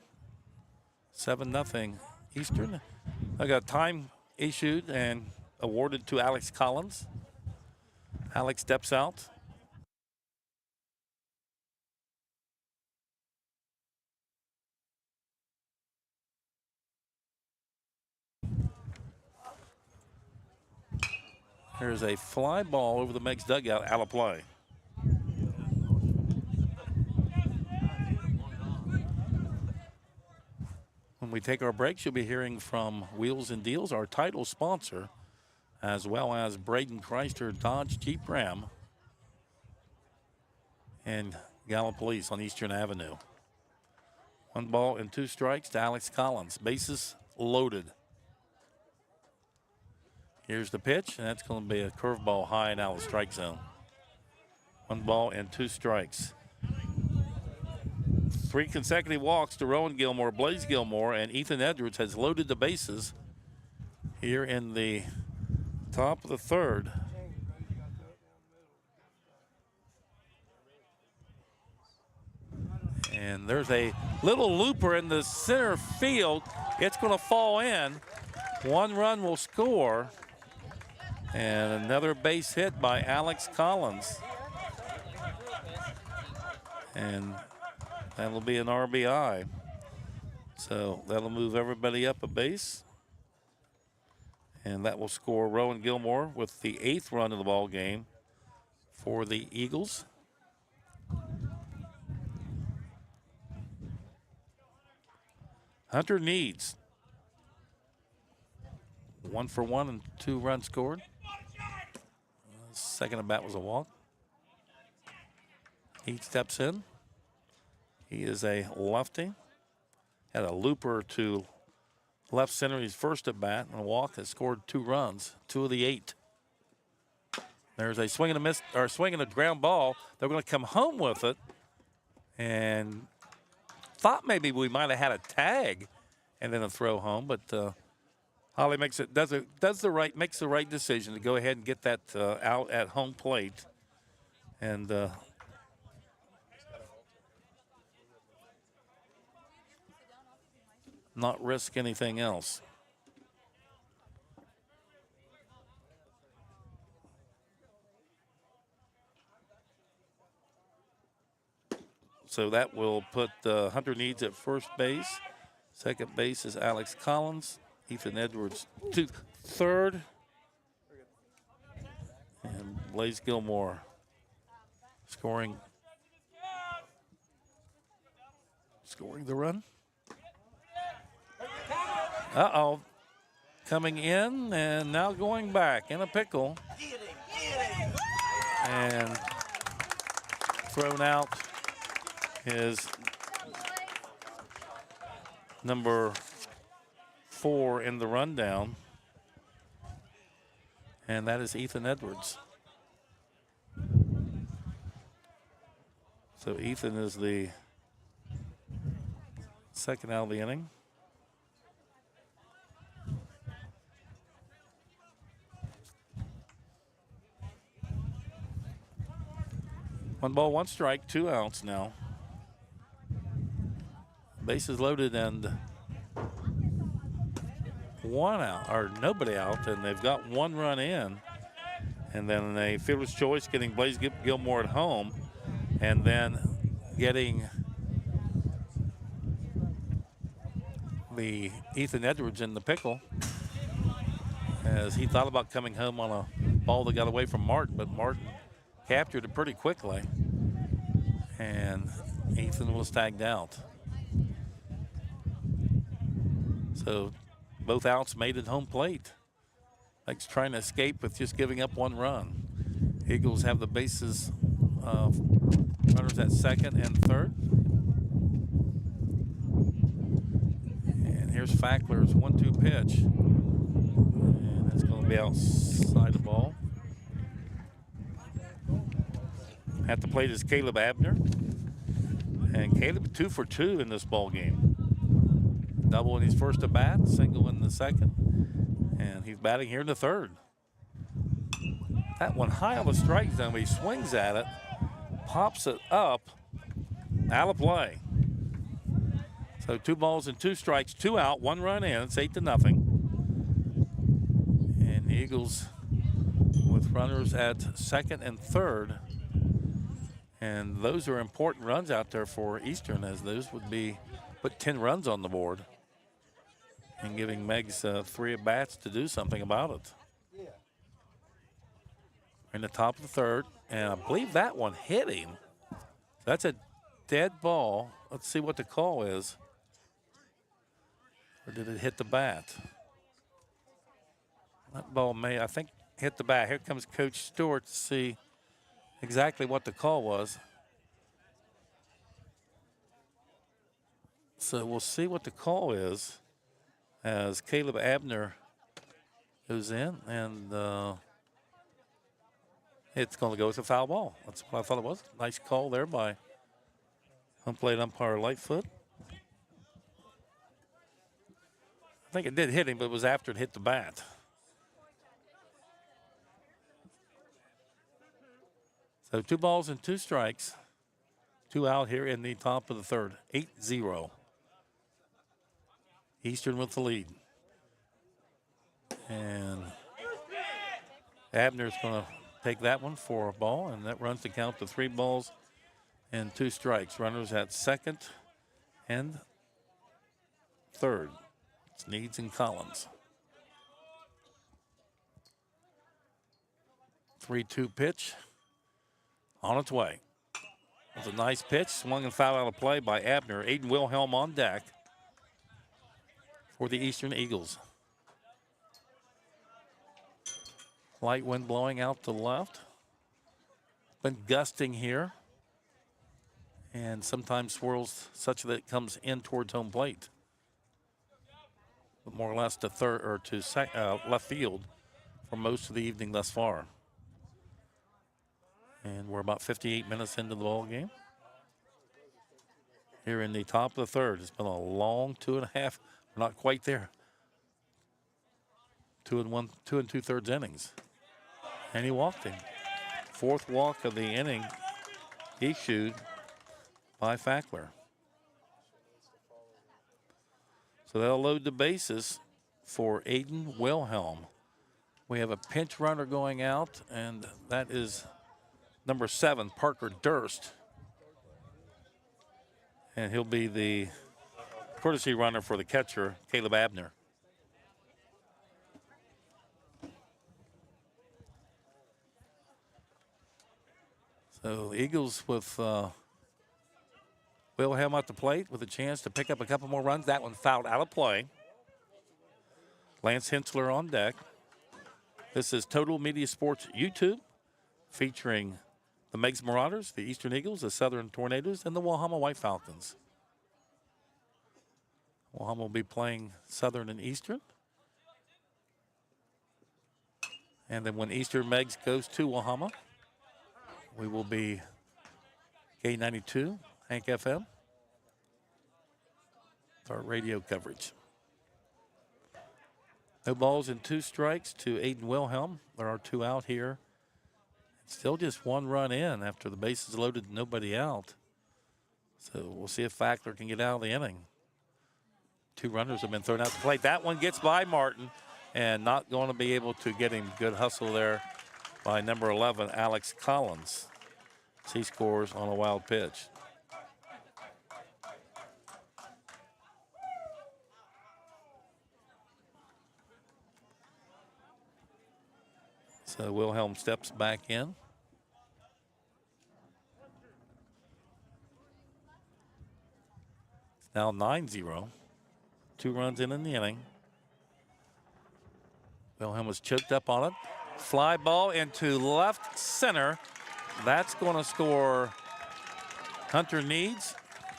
7-0 Eastern. I got time issued and awarded to Alex Collins. Alex steps out. There's a fly ball over the Meigs dugout, out of play. When we take our breaks, you'll be hearing from Wheels and Deals, our title sponsor, as well as Braden Chrysler Dodge Jeep Ram and Gallup Police on Eastern Avenue. 1 ball and 2 strikes to Alex Collins. Bases loaded. Here's the pitch, and that's going to be a curveball high and out of the strike zone. 1 ball and 2 strikes. 3 consecutive walks to Rowan Gilmore, Blaze Gilmore, and Ethan Edwards has loaded the bases here in the top of the 3rd. And there's a little looper in the center field. It's going to fall in. 1 run will score. And another base hit by Alex Collins. And that'll be an RBI. So that'll move everybody up a base. And that will score Rowan Gilmore with the 8th run of the ball game for the Eagles. Hunter needs 1 for 1 and 2 runs scored. Second at bat was a walk. He steps in. He is a lefty. Had a looper to left center. He's first at bat and a walk. Has scored 2 runs, 2 of the 8. There's a swing and a miss, or swing and a ground ball. They're going to come home with it, and thought maybe we might have had a tag and then a throw home, but Holly makes the right decision to go ahead and get that out at home plate, and not risk anything else. So that will put Hunter Needs at first base. Second base is Alex Collins. Ethan Edwards to third. And Blaze Gilmore scoring the run. Uh-oh. Coming in and now going back in a pickle. And thrown out is number 4 in the rundown, and that is Ethan Edwards. So Ethan is the second out of the inning. 1 ball, 1 strike, 2 outs now. Bases loaded and 1 out, or nobody out, and they've got 1 run in. And then a fielder's choice, getting Blaze Gilmore at home, and then getting the Ethan Edwards in the pickle, as he thought about coming home on a ball that got away from Martin, but Martin captured it pretty quickly, and Ethan was tagged out. So both outs made at home plate. Meigs trying to escape with just giving up 1 run. Eagles have the bases, runners at second and third. And here's Fackler's 1-2 pitch. And it's going to be outside the ball. At the plate is Caleb Abner. And Caleb 2 for 2 in this ball game. Double in his first at bat, single in the second. And he's batting here in the third. That one high on the strike zone. He swings at it, pops it up, out of play. So 2 balls and 2 strikes, 2 out, 1 run in. It's 8-0. And the Eagles with runners at second and third. And those are important runs out there for Eastern, as those would be put 10 runs on the board and giving Meigs 3 at-bats to do something about it. In the top of the third, and I believe that one hit him. That's a dead ball. Let's see what the call is. Or did it hit the bat? That ball may, I think, hit the bat. Here comes Coach Stewart to see exactly what the call was. So we'll see what the call is as Caleb Abner goes in, and it's going to go with a foul ball. That's what I thought it was. Nice call there by home plate umpire Lightfoot. I think it did hit him, but it was after it hit the bat. So 2 balls and 2 strikes. 2 out here in the top of the third. 8-0. Eastern with the lead. And Abner's going to take that one for a ball, and that runs the count to 3 balls and 2 strikes. Runners at second and third. It's Needs and Collins. 3-2 pitch on its way. It's a nice pitch, swung and fouled out of play by Abner. Aiden Wilhelm on deck for the Eastern Eagles. Light wind blowing out to the left. Been gusting here, and sometimes swirls such that it comes in towards home plate, but more or less to third or to left field for most of the evening thus far. And we're about 58 minutes into the ball game. Here in the top of the third, it's been a long 2.5. We're not quite there. 2 2/3 innings. And he walked him. 4th walk of the inning issued by Fackler. So they'll load the bases for Aiden Wilhelm. We have a pinch runner going out, and that is number 7, Parker Durst. And he'll be the courtesy runner for the catcher, Caleb Abner. So the Eagles with Wilhelm at the plate with a chance to pick up a couple more runs. That one fouled out of play. Lance Hensler on deck. This is Total Media Sports YouTube, featuring the Meigs Marauders, the Eastern Eagles, the Southern Tornadoes, and the Wahama White Falcons. Wahama will be playing Southern and Eastern. And then when Eastern Meigs goes to Wahama, we will be K92, Hank FM, our radio coverage. No balls and 2 strikes to Aiden Wilhelm. There are 2 out here Still just one run in after the bases loaded, nobody out. So we'll see if Fackler can get out of the inning. 2 runners have been thrown out to plate. That one gets by Martin and not going to be able to get him. Good hustle there by number 11, Alex Collins. He scores on a wild pitch. So Wilhelm steps back in. It's now 9-0. 2 runs in the inning. Wilhelm was choked up on it. Fly ball into left center. That's going to score Hunter Needs,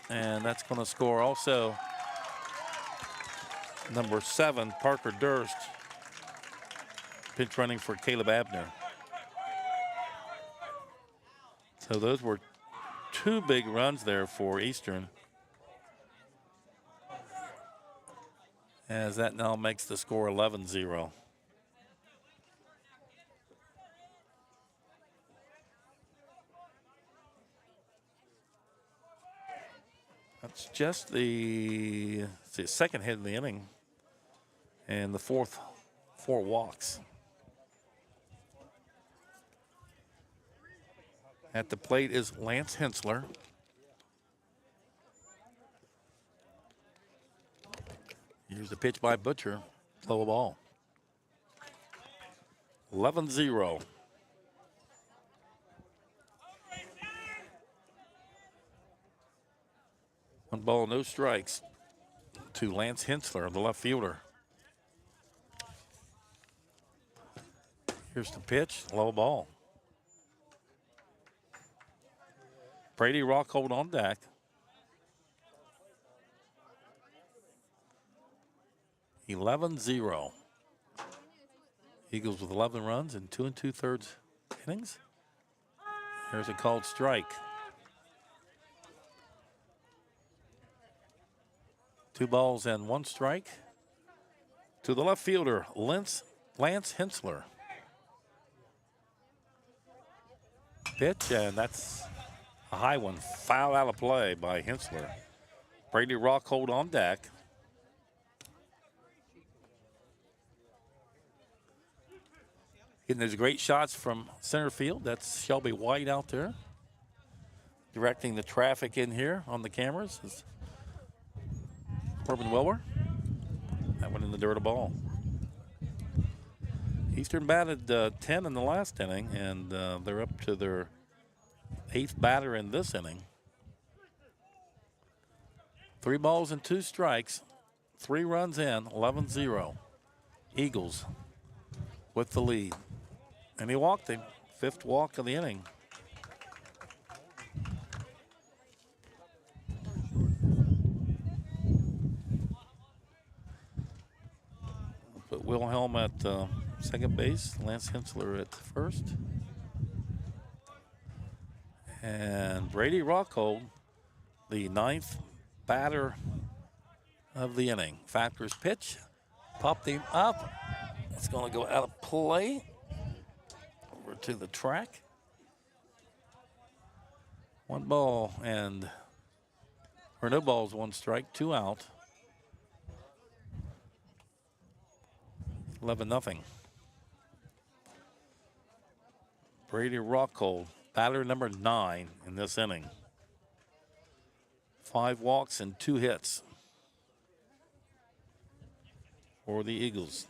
and that's going to score also number 7, Parker Durst. Pinch running for Caleb Abner. So those were 2 big runs there for Eastern. As that now makes the score 11-0. That's just the second hit of the inning and the 4 walks. At the plate is Lance Hensler. Here's the pitch by Butcher. Low ball. 11-0. One ball, no strikes to Lance Hensler, the left fielder. Here's the pitch, low ball. Brady Rockhold on deck. (11-0). Eagles with 11 runs in 2 2/3 innings. Here's a called strike. 2 balls and 1 strike to the left fielder, Lance Hensler. Pitch, and that's a high one. Foul out of play by Hensler. Brady Rockhold on deck. Getting those great shots from center field. That's Shelby White out there directing the traffic in here on the cameras. It's Corbin Weller. That one in the dirt, a ball. Eastern batted 10 in the last inning, and they're up to their 8th batter in this inning. 3 balls and 2 strikes. 3 runs in, 11-0. Eagles with the lead. And he walked him. 5th walk of the inning. Put Wilhelm at second base, Lance Hensler at first. And Brady Rockhold, the 9th batter of the inning. Factor's pitch, popped him up. It's going to go out of play. Over to the track. 1 ball and, or no balls, 1 strike, 2 out. 11-0. Brady Rockhold, batter number 9 in this inning. 5 walks and 2 hits for the Eagles.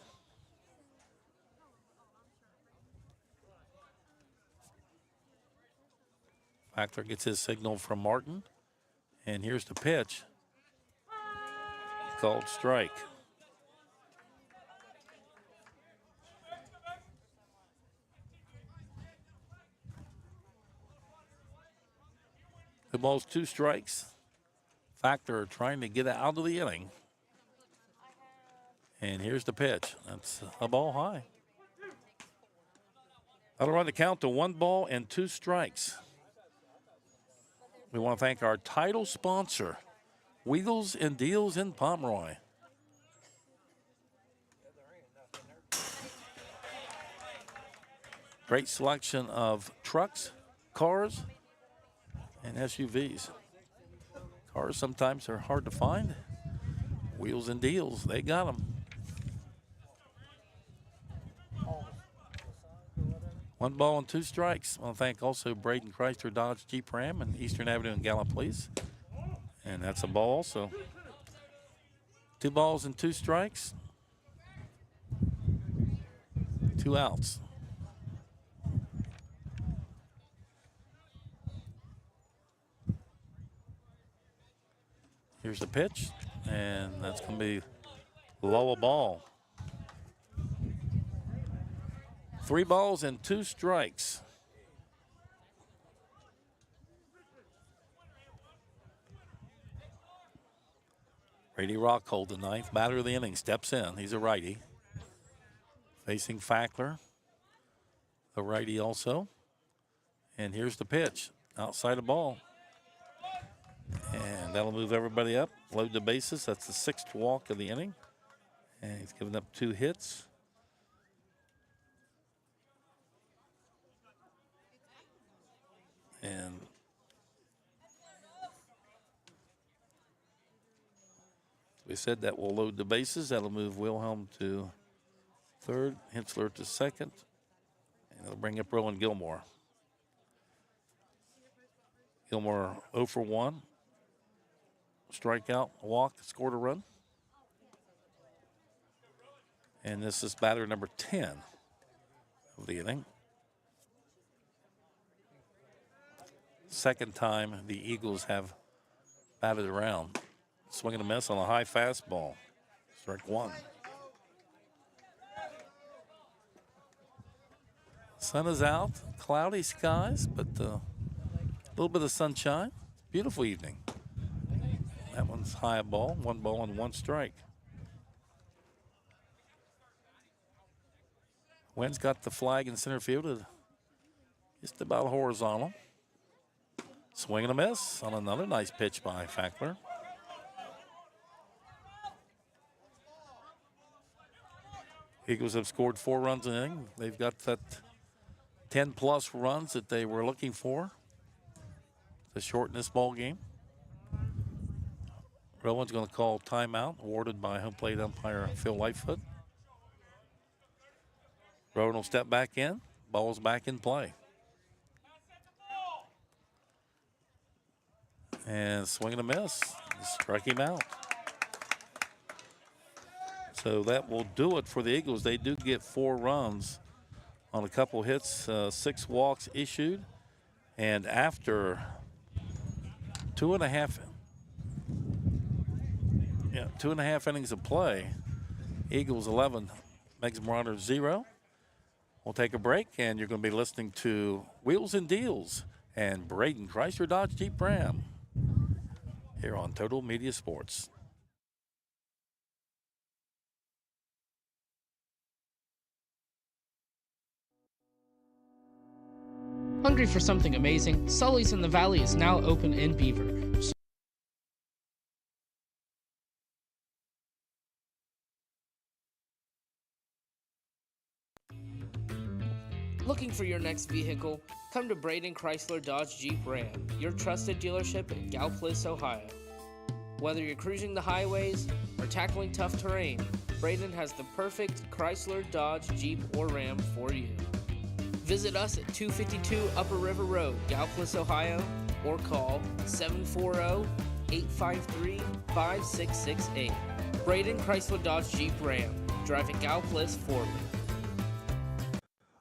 Factor gets his signal from Martin. And here's the pitch. Called strike. The ball's 2 strikes. Factor trying to get out of the inning. And here's the pitch. That's a ball high. That'll run the count to 1 ball and 2 strikes. We want to thank our title sponsor, Wheels and Deals in Pomeroy. Great selection of trucks, cars, and SUVs. Cars sometimes are hard to find. Wheels and Deals, they got them. One ball and two strikes. I want to thank also Braden Chrysler Dodge Jeep Ram and Eastern Avenue and Gallup Police. And that's a ball, so 2 balls and 2 strikes. 2 outs. Here's the pitch, and that's going to be low a ball. 3 balls and 2 strikes. Brady Rockhold, the 9th batter of the inning, steps in. He's a righty. Facing Fackler, the righty also. And here's the pitch, outside the ball. And that'll move everybody up, load the bases. That's the 6th walk of the inning. And he's given up 2 hits. And we said that will load the bases. That'll move Wilhelm to 3rd, Hensler to 2nd, and it'll bring up Rowan Gilmore. Gilmore 0 for 1. Strikeout, walk, scored a run. And this is batter number 10 of the inning. Second time the Eagles have batted around. Swing and a miss on a high fastball. Strike 1. Sun is out, cloudy skies, but a little bit of sunshine. Beautiful evening. That one's high ball, 1 ball and 1 strike. Wynn's got the flag in center field at just about horizontal. Swing and a miss on another nice pitch by Fackler. Eagles have scored 4 runs in the inning. They've got that 10-plus runs that they were looking for to shorten this ball game. Rowan's going to call timeout, awarded by home plate umpire Phil Lightfoot. Rowan will step back in. Ball's back in play. And swing and a miss. Struck him out. So that will do it for the Eagles. They do get 4 runs on a couple hits, 6 walks issued. And after 2.5 innings of play, Eagles 11, Meigs Marauders 0. We'll take a break, and you're going to be listening to Wheels and Deals and Braden Chrysler Dodge Jeep Ram here on Total Media Sports. Hungry for something amazing? Sully's in the Valley is now open in Beaver. Looking for your next vehicle? Come to Braden Chrysler Dodge Jeep Ram, your trusted dealership in Gallipolis, Ohio. Whether you're cruising the highways or tackling tough terrain, Braden has the perfect Chrysler, Dodge, Jeep, or Ram for you. Visit us at 252 Upper River Road, Gallipolis, Ohio, or call 740-853-5668. Braden Chrysler Dodge Jeep Ram, driving Gallipolis forward.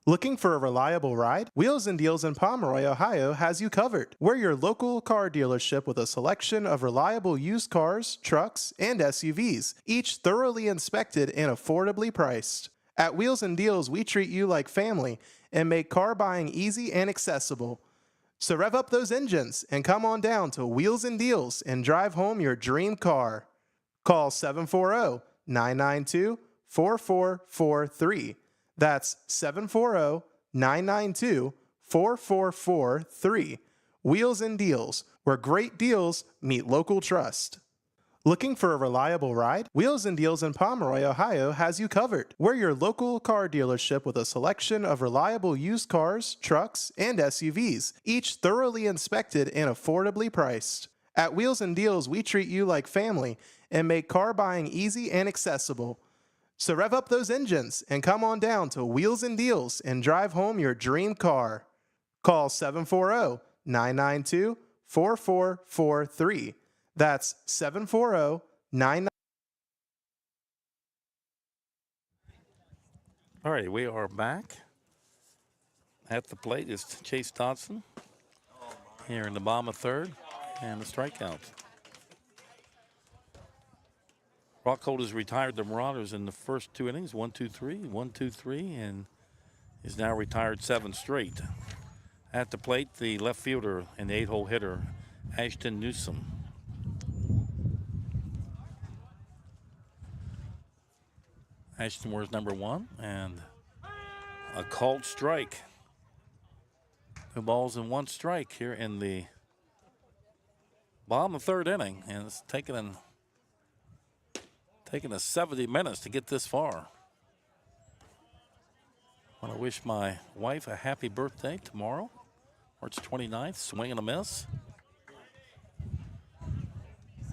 Looking for a reliable ride? Wheels and Deals in Pomeroy, Ohio has you covered. We're your local car dealership with a selection of reliable used cars, trucks, and SUVs, each thoroughly inspected and affordably priced. At Wheels and Deals, we treat you like family and make car buying easy and accessible. So rev up those engines and come on down to Wheels and Deals and drive home your dream car. Call 740-992-4443. That's 740-992-4443. Wheels and Deals, where great deals meet local trust. Looking for a reliable ride? Wheels and Deals in Pomeroy, Ohio has you covered. We're your local car dealership with a selection of reliable used cars, trucks, and SUVs, each thoroughly inspected and affordably priced. At Wheels and Deals, we treat you like family and make car buying easy and accessible. So rev up those engines and come on down to Wheels and Deals and drive home your dream car. Call 740-992-4443. That's 740-99. All right, we are back. At the plate is Chase Dodson here in the bottom of third, and the strikeout. Rockhold has retired the Marauders in the first 2 innings, 1-2-3, 1-2-3, and is now retired 7 straight. At the plate, the left fielder and the 8-hole hitter, Ashton Newsom. Ashton wears number 1, and a called strike. 2 balls and 1 strike here in the bottom of third inning, and it's taken us 70 minutes to get this far. I want to wish my wife a happy birthday tomorrow, March 29th, swing and a miss.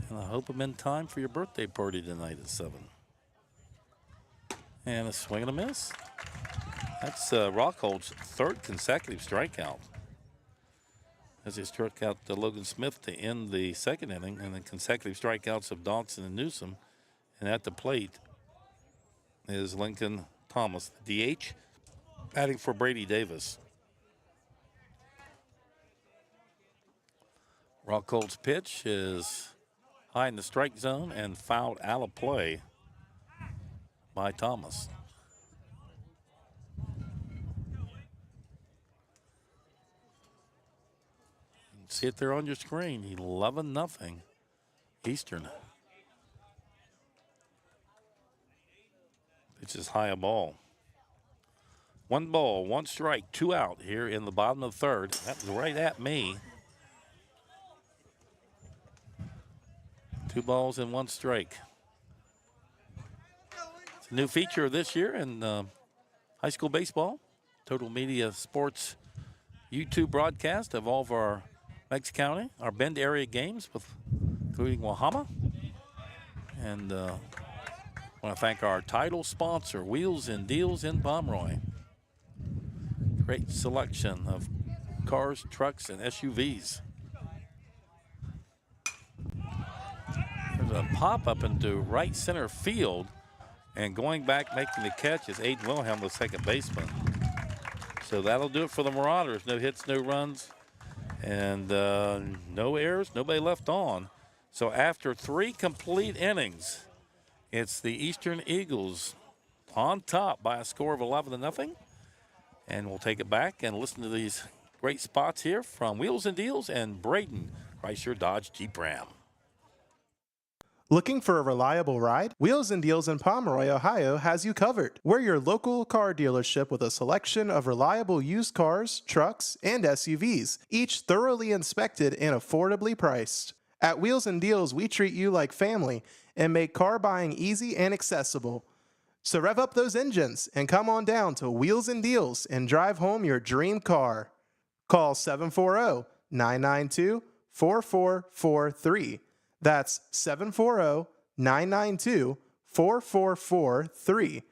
And I hope I'm in time for your birthday party tonight at 7. And a swing and a miss. That's Rockhold's 3rd consecutive strikeout, as he struck out Logan Smith to end the 2nd inning, and then consecutive strikeouts of Dodson and Newsom. And at the plate is Lincoln Thomas, DH, batting for Brady Davis. Rockhold's pitch is high in the strike zone and fouled out of play by Thomas. You can see it there on your screen, 11-0 Eastern. Pitch is high a ball. 1 ball, 1 strike, 2 out here in the bottom of the third. That was right at me. 2 balls and 1 strike. It's a new feature this year in high school baseball. Total Media Sports YouTube broadcast of all of our Meigs County, our Bend area games, including Wahama. And I want to thank our title sponsor, Wheels and Deals in Pomeroy. Great selection of cars, trucks, and SUVs. There's a pop up into right center field, and going back making the catch is Aiden Wilhelm, the second baseman. So that'll do it for the Marauders. No hits, no runs, and no errors, nobody left on. So after 3 complete innings, it's the Eastern Eagles on top by a score of 11-0. And we'll take it back and listen to these great spots here from Wheels and Deals and Braden Chrysler Dodge Jeep Ram. Looking for a reliable ride? Wheels and Deals in Pomeroy, Ohio has you covered. We're your local car dealership with a selection of reliable used cars, trucks, and SUVs, each thoroughly inspected and affordably priced. At Wheels and Deals, we treat you like family and make car buying easy and accessible. So rev up those engines and come on down to Wheels and Deals and drive home your dream car. Call 740-992-4443. That's 740-992-4443.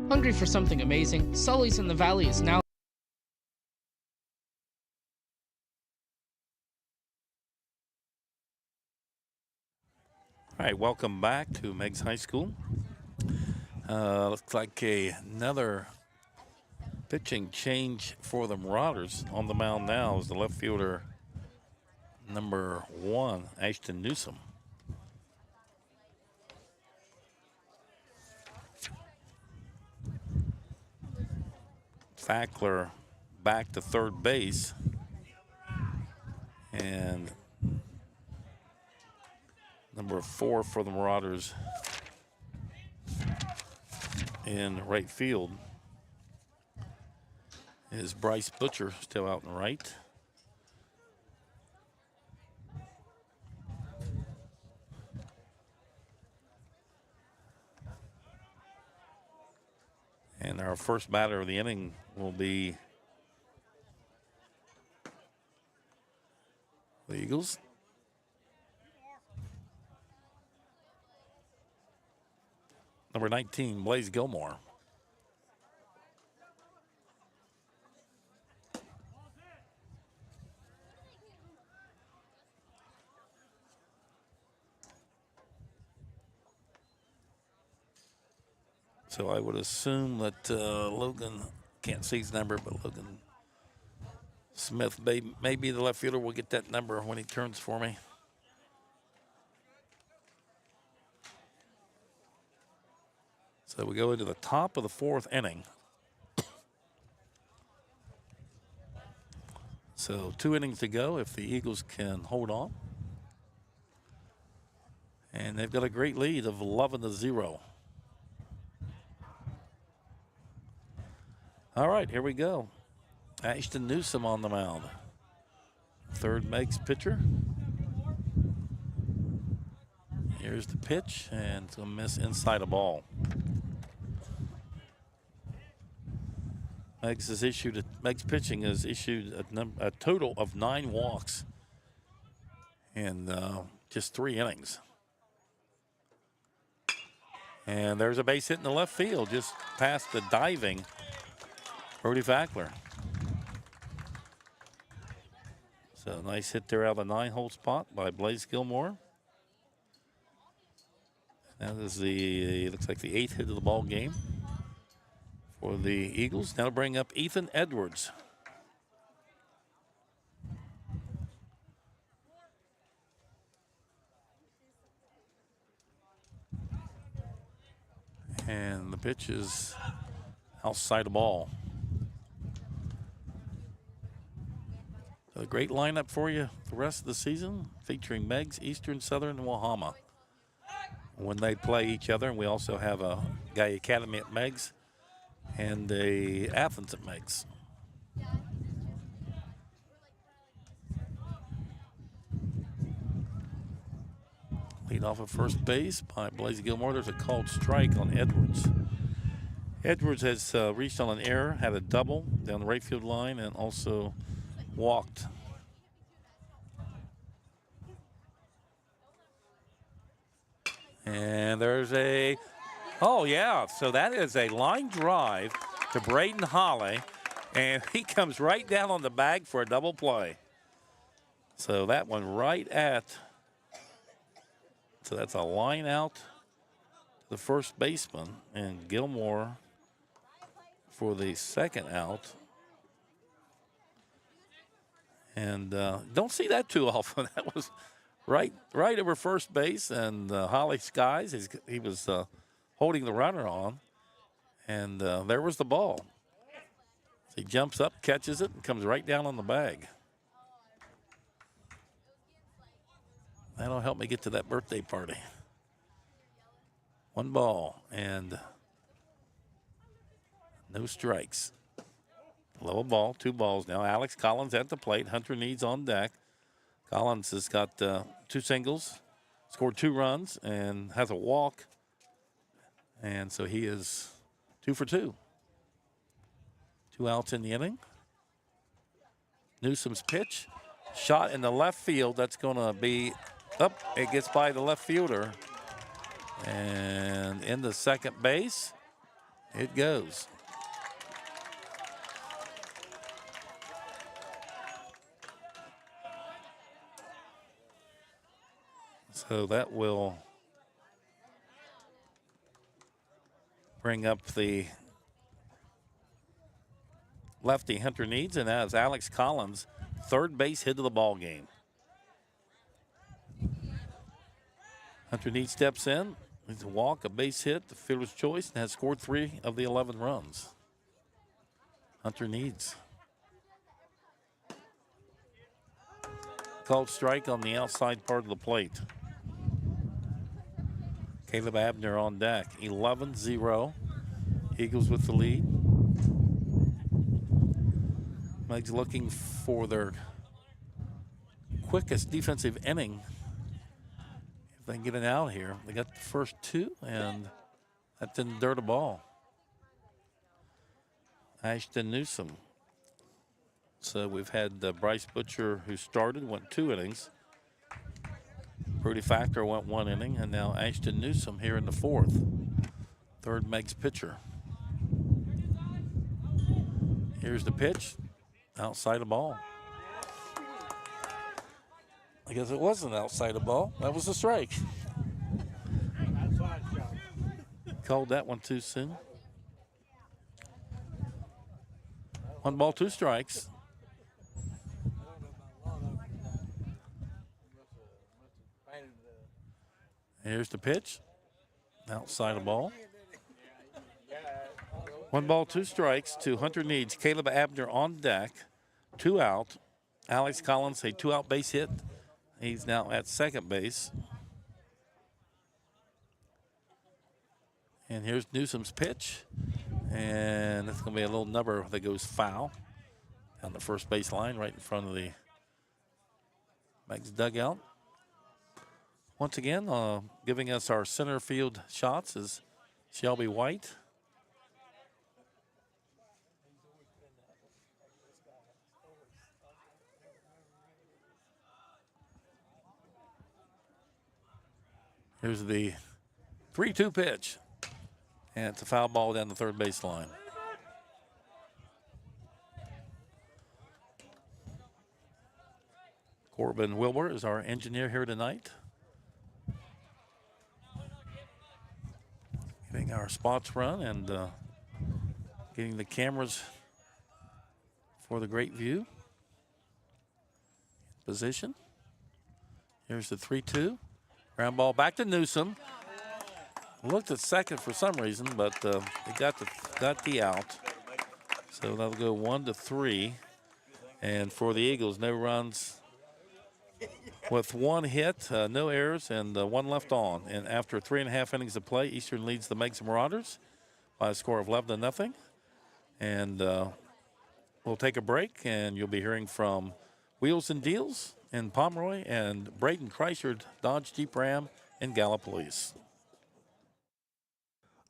Hungry for something amazing? Sully's in the Valley is now. All right, welcome back to Meigs High School. Looks like another pitching change for the Marauders. On the mound now is the left fielder, number 1, Ashton Newsom. Fackler back to third base. And number 4 for the Marauders in right field is Bryce Butcher, still out in right. first batter of the inning will be the Eagles. Number 19, Blaze Gilmore. So I would assume that Logan, can't see his number, but Logan Smith may be the left fielder. We'll get that number when he turns for me. So we go into the top of the fourth inning. So 2 innings to go if the Eagles can hold on. And they've got a great lead of 11-0. All right, here we go. Ashton Newsom on the mound. Third Meigs pitcher. Here's the pitch, and it's going to miss inside a ball. Meigs pitching has issued a total of 9 walks in just 3 innings. And there's a base hit in the left field, just past the diving Brody Fackler. So nice hit there out of the 9-hole spot by Blaze Gilmore. That is looks like the 8th hit of the ball game for the Eagles. Now to bring up Ethan Edwards. And the pitch is outside the ball. A great lineup for you the rest of the season, featuring Meigs, Eastern, Southern, and Wahama when they play each other. And we also have a Guy Academy at Meigs and a Athens at Meigs. Lead off at first base by Blaze Gilmore. There's a called strike on Edwards. Edwards has reached on an error, had a double down the right field line, and also walked. And there's oh yeah, so that is a line drive to Braden Holly, and he comes right down on the bag for a double play. So that one so that's a line out to the first baseman, and Gilmore for the second out. And don't see that too often. That was right over first base, and Holly Skies, he was holding the runner on, and there was the ball. He jumps up, catches it, and comes right down on the bag. That'll help me get to that birthday party. 1 ball and no strikes. Low ball, 2 balls now. Alex Collins at the plate. Hunter Needs on deck. Collins has got 2 singles, scored 2 runs, and has a walk. And so he is 2 for 2. 2 outs in the inning. Newsom's pitch. Shot in the left field. That's going to be up. It gets by the left fielder. And in the second base, it goes. So that will bring up the lefty Hunter Needs, and that is Alex Collins' third base hit of the ball game. Hunter Needs steps in. He's a walk, a base hit, the fielder's choice, and has scored 3 of the 11 runs. Hunter Needs. Called strike on the outside part of the plate. Caleb Abner on deck. 11-0. Eagles with the lead. Meigs looking for their quickest defensive inning. If they can get it out here. They got the first 2, and that didn't dirt a ball. Ashton Newsom. So we've had Bryce Butcher, who started, went 2 innings. Brody Factor went 1 inning, and now Ashton Newsom here in the 4th. Third Meigs pitcher. Here's the pitch, outside the ball. I guess it wasn't outside the ball. That was a strike. Called that one too soon. 1 ball, 2 strikes. Here's the pitch, outside the ball. 1 ball, 2 strikes to Hunter Needs. Caleb Abner on deck, 2 out. Alex Collins, a 2-out base hit. He's now at second base. And here's Newsom's pitch. And it's going to be a little number that goes foul down the first base line right in front of the Meigs dugout. Once again, giving us our center field shots is Shelby White. Here's the 3-2 pitch. And it's a foul ball down the third base line. Corbin Wilbur is our engineer here tonight. Getting our spots run and getting the cameras for the great view. Position. Here's the 3-2. Ground ball back to Newsom. Looked at second for some reason, but he got the out. So that'll go 1-3. And for the Eagles, no runs with 1 hit, no errors, and 1 left on. And after 3.5 innings of play, Eastern leads the Meigs Marauders by a score of 11-0. And we'll take a break, and you'll be hearing from Wheels and Deals in Pomeroy and Braden Chrysler Dodge Jeep Ram in Gallipolis.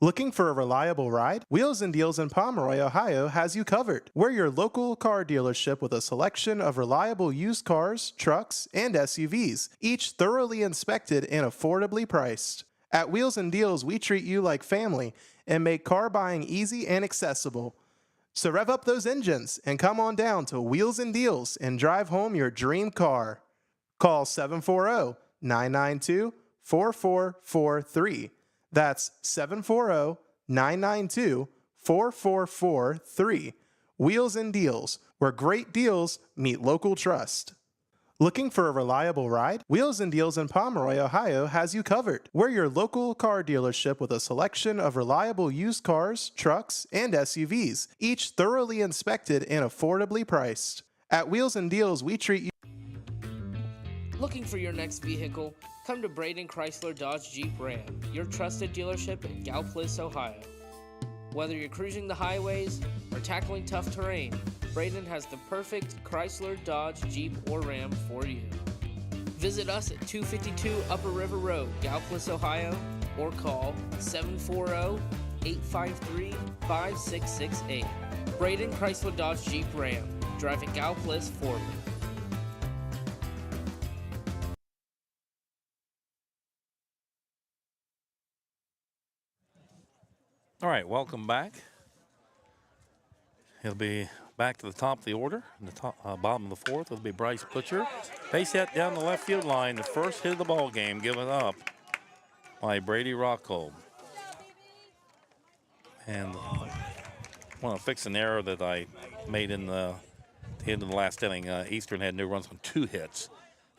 Looking for a reliable ride? Wheels and Deals in Pomeroy, Ohio has you covered. We're your local car dealership with a selection of reliable used cars, trucks, and SUVs, each thoroughly inspected and affordably priced. At Wheels and Deals, we treat you like family and make car buying easy and accessible. So rev up those engines and come on down to Wheels and Deals and drive home your dream car. Call 740-992-4443. That's 740-992-4443. Wheels and Deals, where great deals meet local trust. Looking for a reliable ride? Wheels and Deals in Pomeroy, Ohio has you covered. We're your local car dealership with a selection of reliable used cars, trucks, and SUVs, each thoroughly inspected and affordably priced. At Wheels and Deals, we treat you. Looking for your next vehicle? Come to Braden Chrysler Dodge Jeep Ram, your trusted dealership in Gallipolis, Ohio. Whether you're cruising the highways or tackling tough terrain, Braden has the perfect Chrysler, Dodge, Jeep, or Ram for you. Visit us at 252 Upper River Road, Gallipolis, Ohio, or call 740-853-5668. Braden Chrysler Dodge Jeep Ram, driving Gallipolis forward. All right, welcome back. He'll be back to the top of the order. In the top, bottom of the 4th, it'll be Bryce Butcher. Base hit down the left field line. The first hit of the ball game given up by Brady Rockhold. And I want to fix an error that I made in the end of the last inning. Eastern had no runs on 2 hits.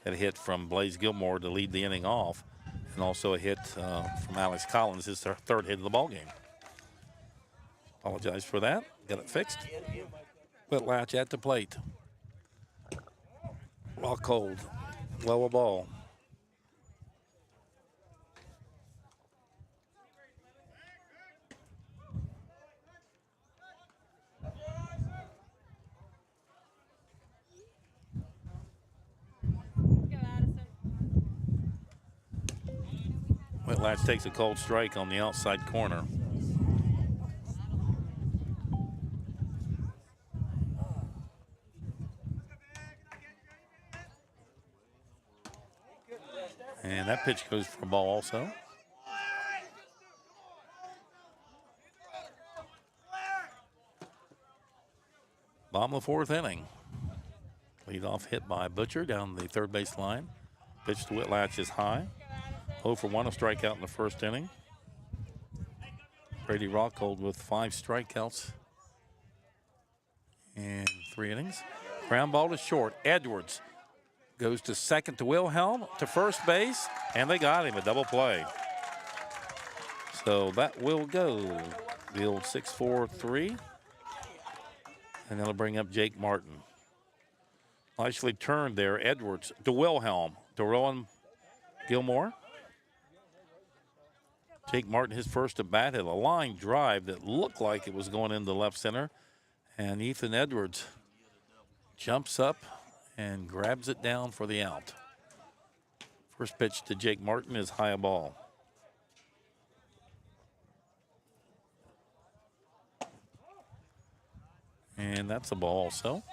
Had a hit from Blaze Gilmore to lead the inning off, and also a hit from Alex Collins, his 3rd hit of the ball game. Apologize for that. Got it fixed. Whitlatch at the plate. Rockhold, lower ball. Whitlatch takes a cold strike on the outside corner. And that pitch goes for a ball also. Bottom of the 4th inning. Leadoff hit by Butcher down the third base line. Pitch to Whitlatch is high. 0 for 1, a strikeout in the first inning. Brady Rockhold with 5 strikeouts in 3 innings. Ground ball to short. Edwards goes to second to Wilhelm, to first base, and they got him, a double play. So that will go. The old 6-4-3. And that'll bring up Jake Martin. Nicely turned there. Edwards to Wilhelm, to Rowan Gilmore. Jake Martin, his first at bat, had a line drive that looked like it was going into left center. And Ethan Edwards jumps up and grabs it down for the out. First pitch to Jake Martin is high ball. And that's a ball also.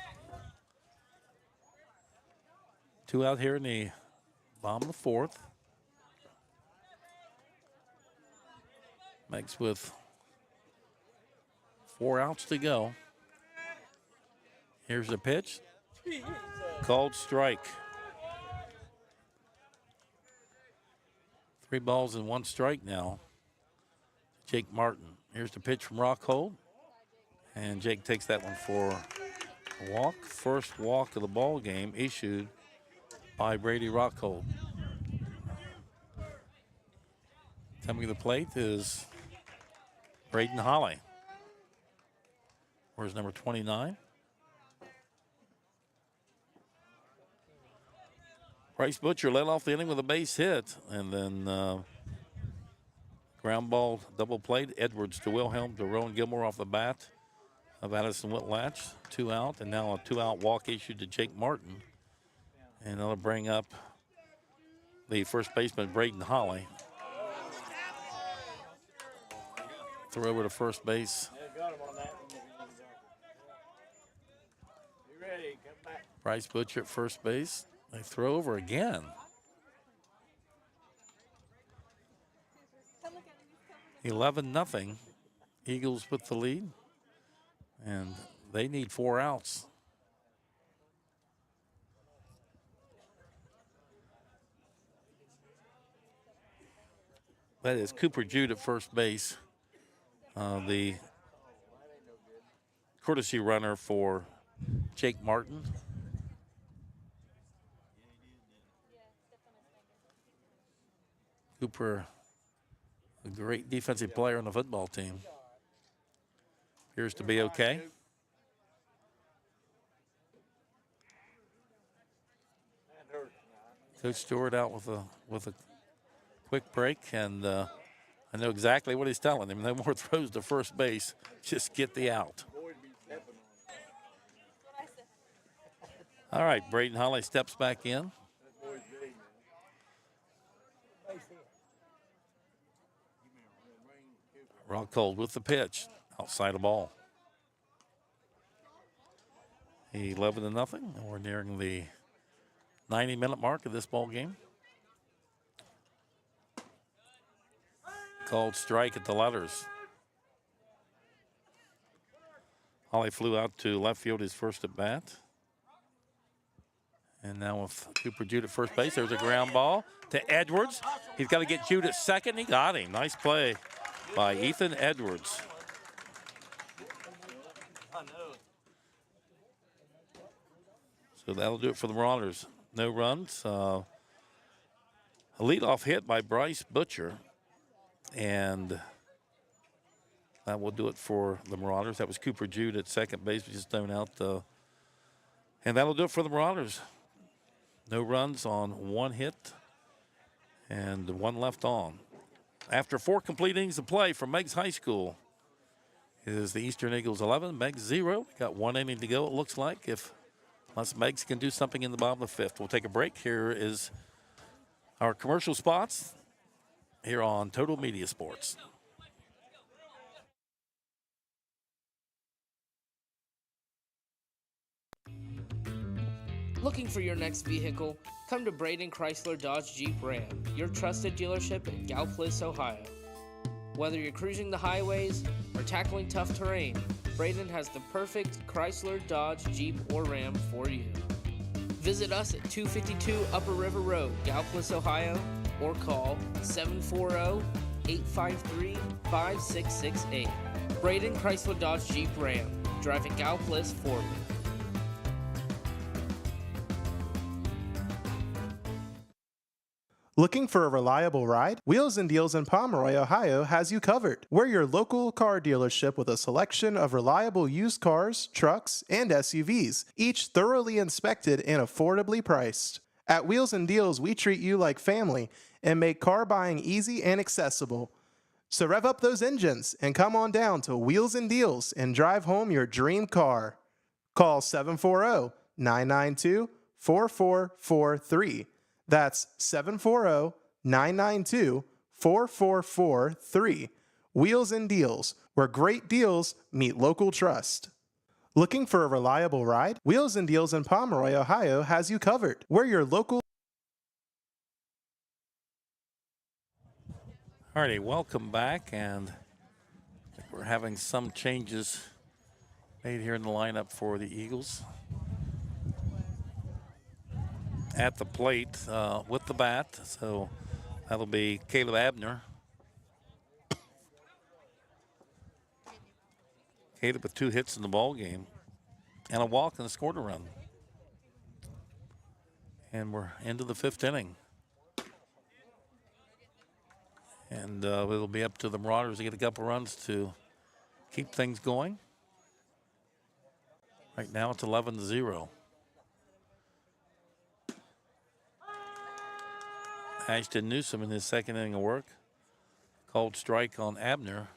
2 out here in the bottom of the 4th. Meigs with 4 outs to go. Here's the pitch. Called strike. 3 balls and 1 strike now. Jake Martin. Here's the pitch from Rockhold. And Jake takes that one for a walk. First walk of the ball game issued by Brady Rockhold. Coming to the plate is Braden Holly. Where's number 29? Bryce Butcher led off the inning with a base hit, and then ground ball double played. Edwards to Wilhelm to Rowan Gilmore off the bat of Addison Whitlatch. 2 out, and now a 2-out walk issued to Jake Martin. And that'll bring up the first baseman, Braden Holly. Throw over to first base. Bryce Butcher at first base. They throw over again. 11-0. Eagles with the lead. And they need 4 outs. That is Cooper Jude at first base. The courtesy runner for Jake Martin. Cooper, a great defensive player on the football team. Appears to be okay. Coach Stewart out with a quick break, and I know exactly what he's telling him. No more throws to first base. Just get the out. All right, Braden Holly steps back in. Rockhold with the pitch, outside the ball. 11-0. We're nearing the 90-minute mark of this ball game. Called strike at the letters. Holly flew out to left field his first at bat. And now with Cooper Jude at first base, there's a ground ball to Edwards. He's got to get Jude at second. He got him. Nice play by Ethan Edwards. So that'll do it for the Marauders. No runs. A leadoff hit by Bryce Butcher. And that will do it for the Marauders. That was Cooper Jude at second base, which is thrown out. And that'll do it for the Marauders. No runs on 1 hit and 1 left on. After 4 complete innings of play from Meigs High School, it is the Eastern Eagles 11, Meigs 0. Got 1 inning to go, it looks like, unless Meigs can do something in the bottom of the 5th. We'll take a break. Here is our commercial spots here on Total Media Sports. Looking for your next vehicle? Come to Braden Chrysler Dodge Jeep Ram, your trusted dealership in Gallipolis, Ohio. Whether you're cruising the highways or tackling tough terrain, Braden has the perfect Chrysler, Dodge, Jeep, or Ram for you. Visit us at 252 Upper River Road, Gallipolis, Ohio, or call 740-853-5668. Braden Chrysler Dodge Jeep Ram, driving Gallipolis forward. Looking for a reliable ride? Wheels and Deals in Pomeroy, Ohio has you covered. We're your local car dealership with a selection of reliable used cars, trucks, and SUVs, each thoroughly inspected and affordably priced. At Wheels and Deals, we treat you like family and make car buying easy and accessible. So rev up those engines and come on down to Wheels and Deals and drive home your dream car. Call 740-992-4443. That's 740-992-4443. Wheels and Deals, where great deals meet local trust. Looking for a reliable ride? Wheels and Deals in Pomeroy, Ohio has you covered. We're your local... Alrighty, welcome back, and we're having some changes made here in the lineup for the Eagles. At the plate with the bat, so that'll be Caleb Abner. Caleb with 2 hits in the ball game and a walk and scored a run. And we're into the 5th inning. And it'll be up to the Marauders to get a couple runs to keep things going. Right now it's 11-0. Ashton Newsom in his 2nd inning of work. Called strike on Abner.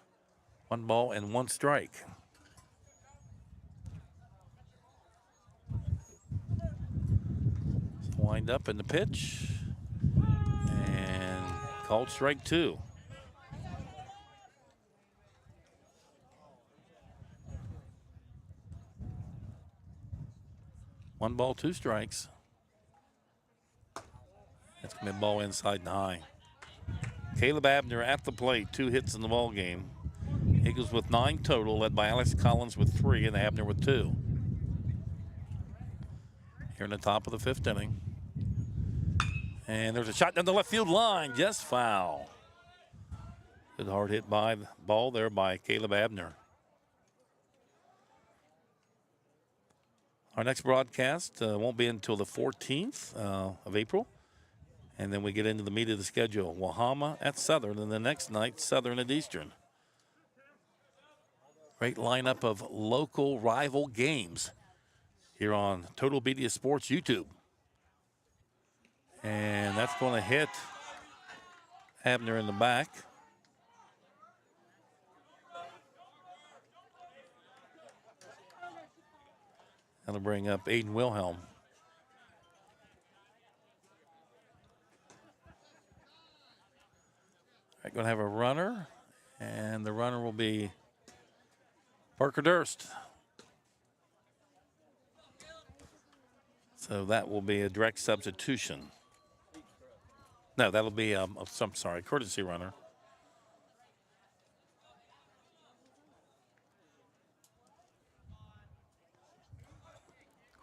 1 ball and 1 strike. Wind up in the pitch. And called strike 2. One ball, 2 strikes. That's going to be a ball inside and high. Caleb Abner at the plate, 2 hits in the ball game. Eagles with 9 total, led by Alex Collins with 3 and Abner with 2. Here in the top of the 5th inning. And there's a shot down the left field line, just foul. Good hard hit by the ball there by Caleb Abner. Our next broadcast won't be until the 14th of April. And then we get into the meat of the schedule. Wahama at Southern, and the next night, Southern at Eastern. Great lineup of local rival games here on Total Media Sports YouTube. And that's going to hit Abner in the back. That'll bring up Aiden Wilhelm. All right, going to have a runner, and the runner will be Parker Durst. So that will be a direct substitution. No, that'll be, courtesy runner.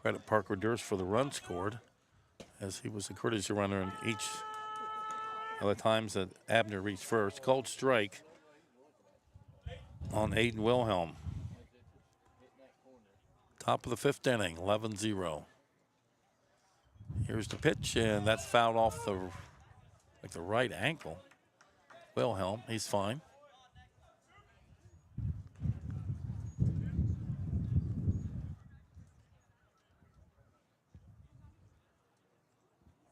Credit Parker Durst for the run scored, as he was a courtesy runner in each of the times that Abner reached first. Called strike on Aiden Wilhelm. Top of the 5th inning, 11-0. Here's the pitch, and that's fouled off the right ankle. Wilhelm, he's fine.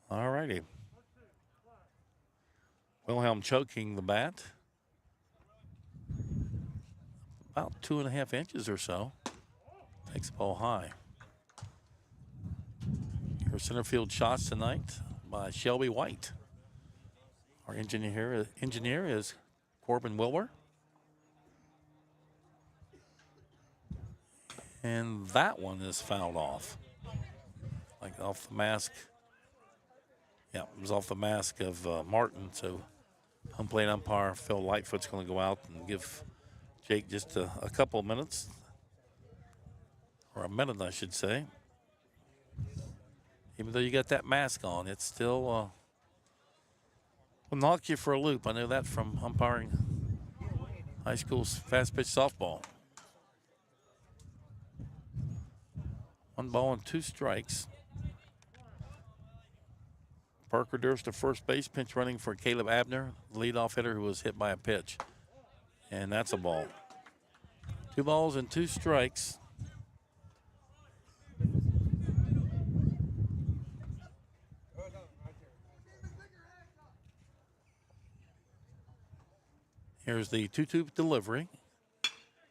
All righty. Wilhelm choking the bat. About 2.5 inches or so. Takes the ball high. Your center field shots tonight by Shelby White. Our engineer is Corbin Wilwer. And that one is fouled off. like off the mask. Yeah, it was off the mask of Martin. So home plate umpire Phil Lightfoot's going to go out and give Jake just a couple of minutes, or a minute, I should say. Even though you got that mask on, it's still will knock you for a loop. I know that from umpiring high school fast pitch softball. 1 ball and 2 strikes. Parker Durst to first base, pinch running for Caleb Abner, leadoff hitter who was hit by a pitch. And that's a ball. 2 balls and 2 strikes. Here's the 2-2 delivery.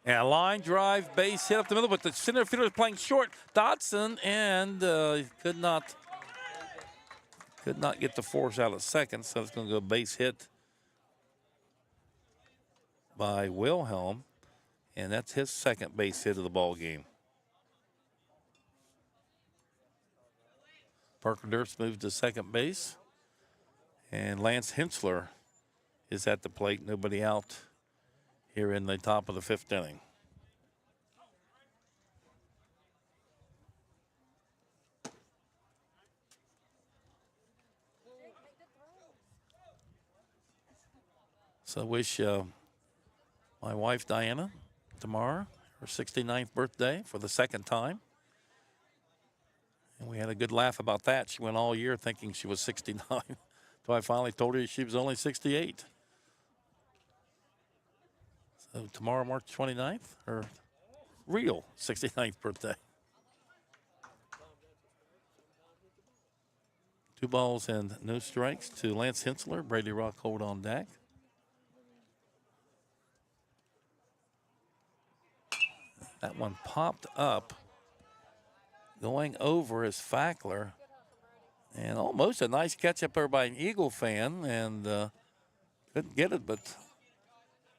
And a line drive, base hit up the middle, but the center fielder is playing short. Dodson, and could not get the force out at second, so it's going to go base hit by Wilhelm, and that's his second base hit of the ball game. Parker Durst moves to second base, and Lance Hensler is at the plate. Nobody out here in the top of the 5th inning. So I wish my wife Diana tomorrow, her 69th birthday for the 2nd time. And we had a good laugh about that. She went all year thinking she was 69. So I finally told her she was only 68. So tomorrow, March 29th, her real 69th birthday. 2 balls and no strikes to Lance Hensler. Brady Rockhold on deck. That one popped up. Going over is Fackler. And almost a nice catch up there by an Eagle fan. And couldn't get it, but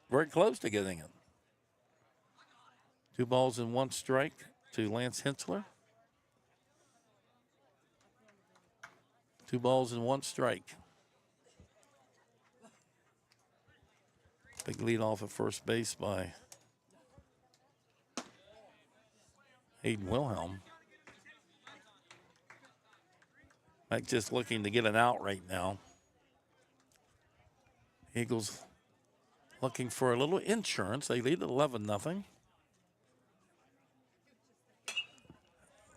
very close to getting it. 2 balls and 1 strike to Lance Hensler. 2 balls and 1 strike. Big lead off at first base by Aiden Wilhelm. Mike just looking to get an out right now. Eagles looking for a little insurance. They lead at 11-0.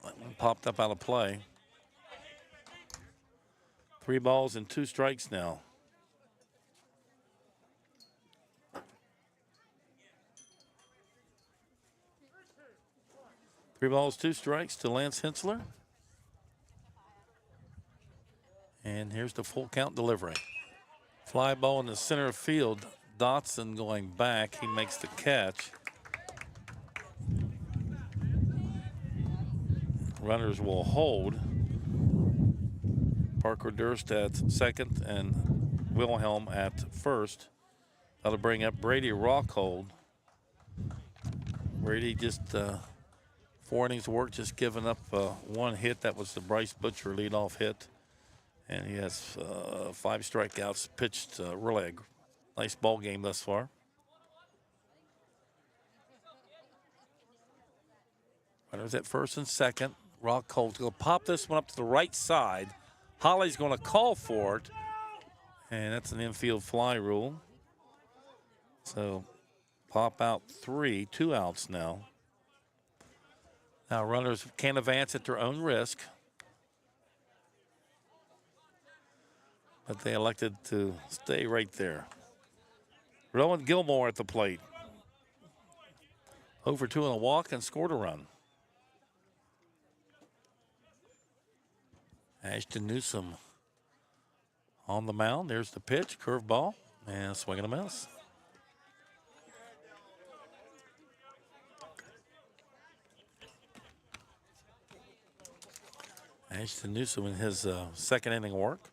That one popped up out of play. 3 balls and 2 strikes now. Three balls, 2 strikes to Lance Hensler. And here's the full count delivery. Fly ball in the center field. Dotson going back. He makes the catch. Runners will hold. Parker Durst at second and Wilhelm at first. That'll bring up Brady Rockhold. Brady just 4 innings of work, just giving up 1 hit. That was the Bryce Butcher leadoff hit. And he has 5 strikeouts, pitched really a nice ball game thus far. Runners at first and second. Rockhold's going to pop this one up to the right side. Holly's going to call for it. And that's an infield fly rule. So pop out 3, 2 outs now. Now runners can advance at their own risk. But they elected to stay right there. Rowan Gilmore at the plate. 0 for 2 on a walk and scored a run. Ashton Newsom on the mound. There's the pitch, curveball, and swing and a miss. Ashton Newsom in his 2nd inning work.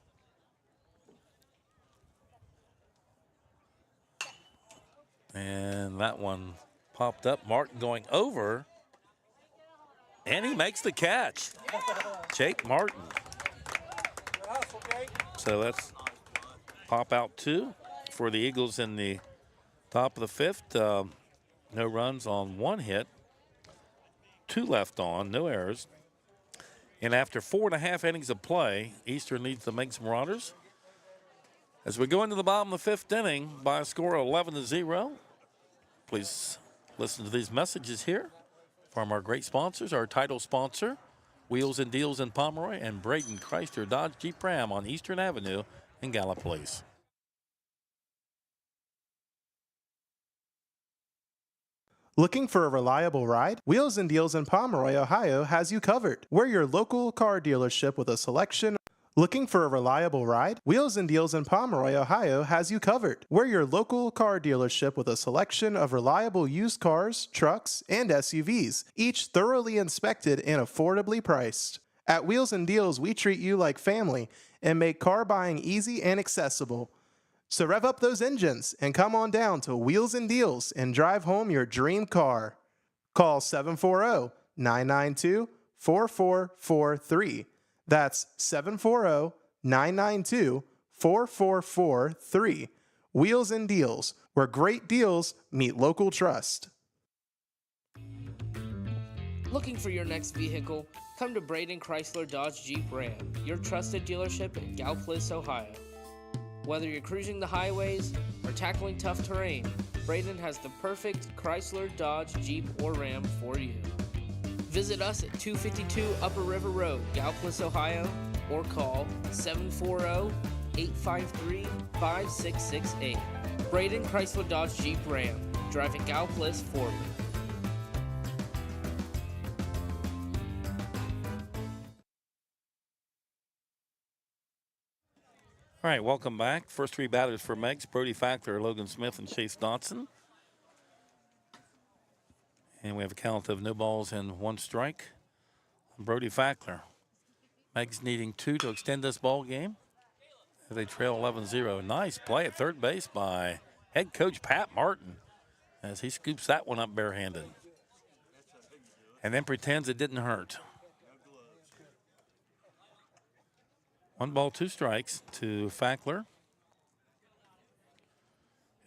And that one popped up. Martin going over. And he makes the catch. Jake Martin. So that's pop out 2 for the Eagles in the top of the 5th. No runs on 1 hit. 2 left on, no errors. And after 4.5 innings of play, Eastern leads the Meigs Marauders. As we go into the bottom of the 5th inning by a score of 11-0, please listen to these messages here from our great sponsors, our title sponsor, Wheels and Deals in Pomeroy, and Braden Chrysler Dodge Jeep Ram on Eastern Avenue in Gallup Place. Looking for a reliable ride? Wheels and Deals in Pomeroy, Ohio has you covered. We're your local car dealership with a selection. Looking for a reliable ride? Wheels and Deals in Pomeroy, Ohio has you covered. We're your local car dealership with a selection of reliable used cars, trucks, and SUVs, each thoroughly inspected and affordably priced. At Wheels and Deals, we treat you like family and make car buying easy and accessible. So rev up those engines and come on down to Wheels and Deals and drive home your dream car. Call 740-992-4443. That's 740-992-4443. Wheels and Deals, where great deals meet local trust. Looking for your next vehicle? Come to Braden Chrysler Dodge Jeep Ram, your trusted dealership in Gallup, Ohio. Whether you're cruising the highways or tackling tough terrain, Braden has the perfect Chrysler, Dodge, Jeep, or Ram for you. Visit us at 252 Upper River Road, Gallup, Ohio, or call 740-853-5668. Braden Chrysler Dodge Jeep Ram, driving Gallup forward. All right, welcome back. First 3 batters for Meigs, Brody Fackler, Logan Smith, and Chase Dotson. And we have a count of no balls and 1 strike. Brody Fackler. Meigs needing 2 to extend this ball game. They trail 11-0. Nice play at third base by head coach Pat Martin as he scoops that one up barehanded. And then pretends it didn't hurt. 1 ball, 2 strikes to Fackler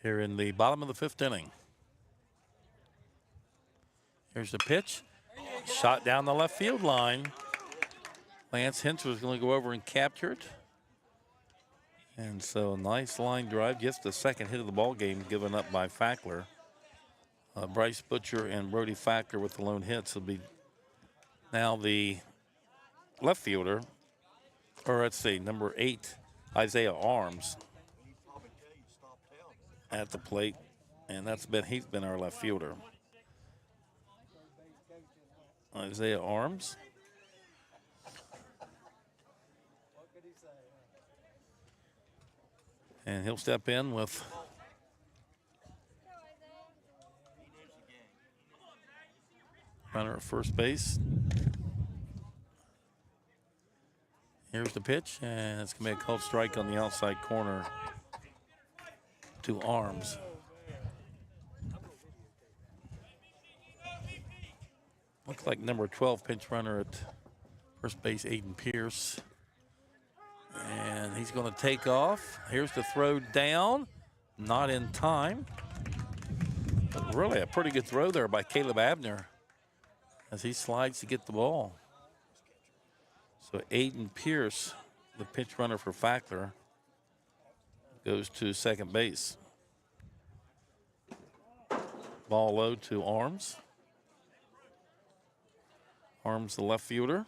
here in the bottom of the 5th inning. Here's the pitch. Shot down the left field line. Lance Hintz was going to go over and capture it. And so nice line drive. Just the second hit of the ball game given up by Fackler. Bryce Butcher and Brody Fackler with the lone hits will be now the left fielder. Or let's see, number 8, Isaiah Arms at the plate. And he's been our left fielder. Isaiah Arms. And he'll step in with runner at first base. Here's the pitch, and it's going to be a called strike on the outside corner to Arms. Looks like number 12 pinch runner at first base, Aiden Pierce. And he's going to take off. Here's the throw down. Not in time. But really a pretty good throw there by Caleb Abner as he slides to get the ball. So Aiden Pierce, the pinch runner for Fackler, goes to second base. Ball low to Arms. Arms, the left fielder.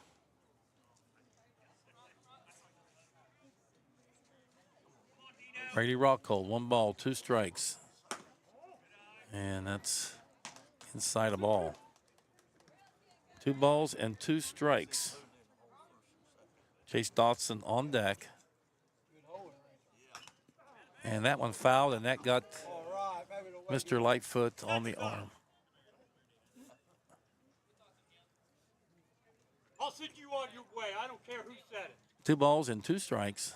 Brady Rockhold, 1 ball, 2 strikes. And that's inside a ball. 2 balls and 2 strikes. Chase Dotson on deck. And that one fouled, and that got Mr. Lightfoot on the arm. I'll send you on your way. I don't care who said it. 2 balls and 2 strikes.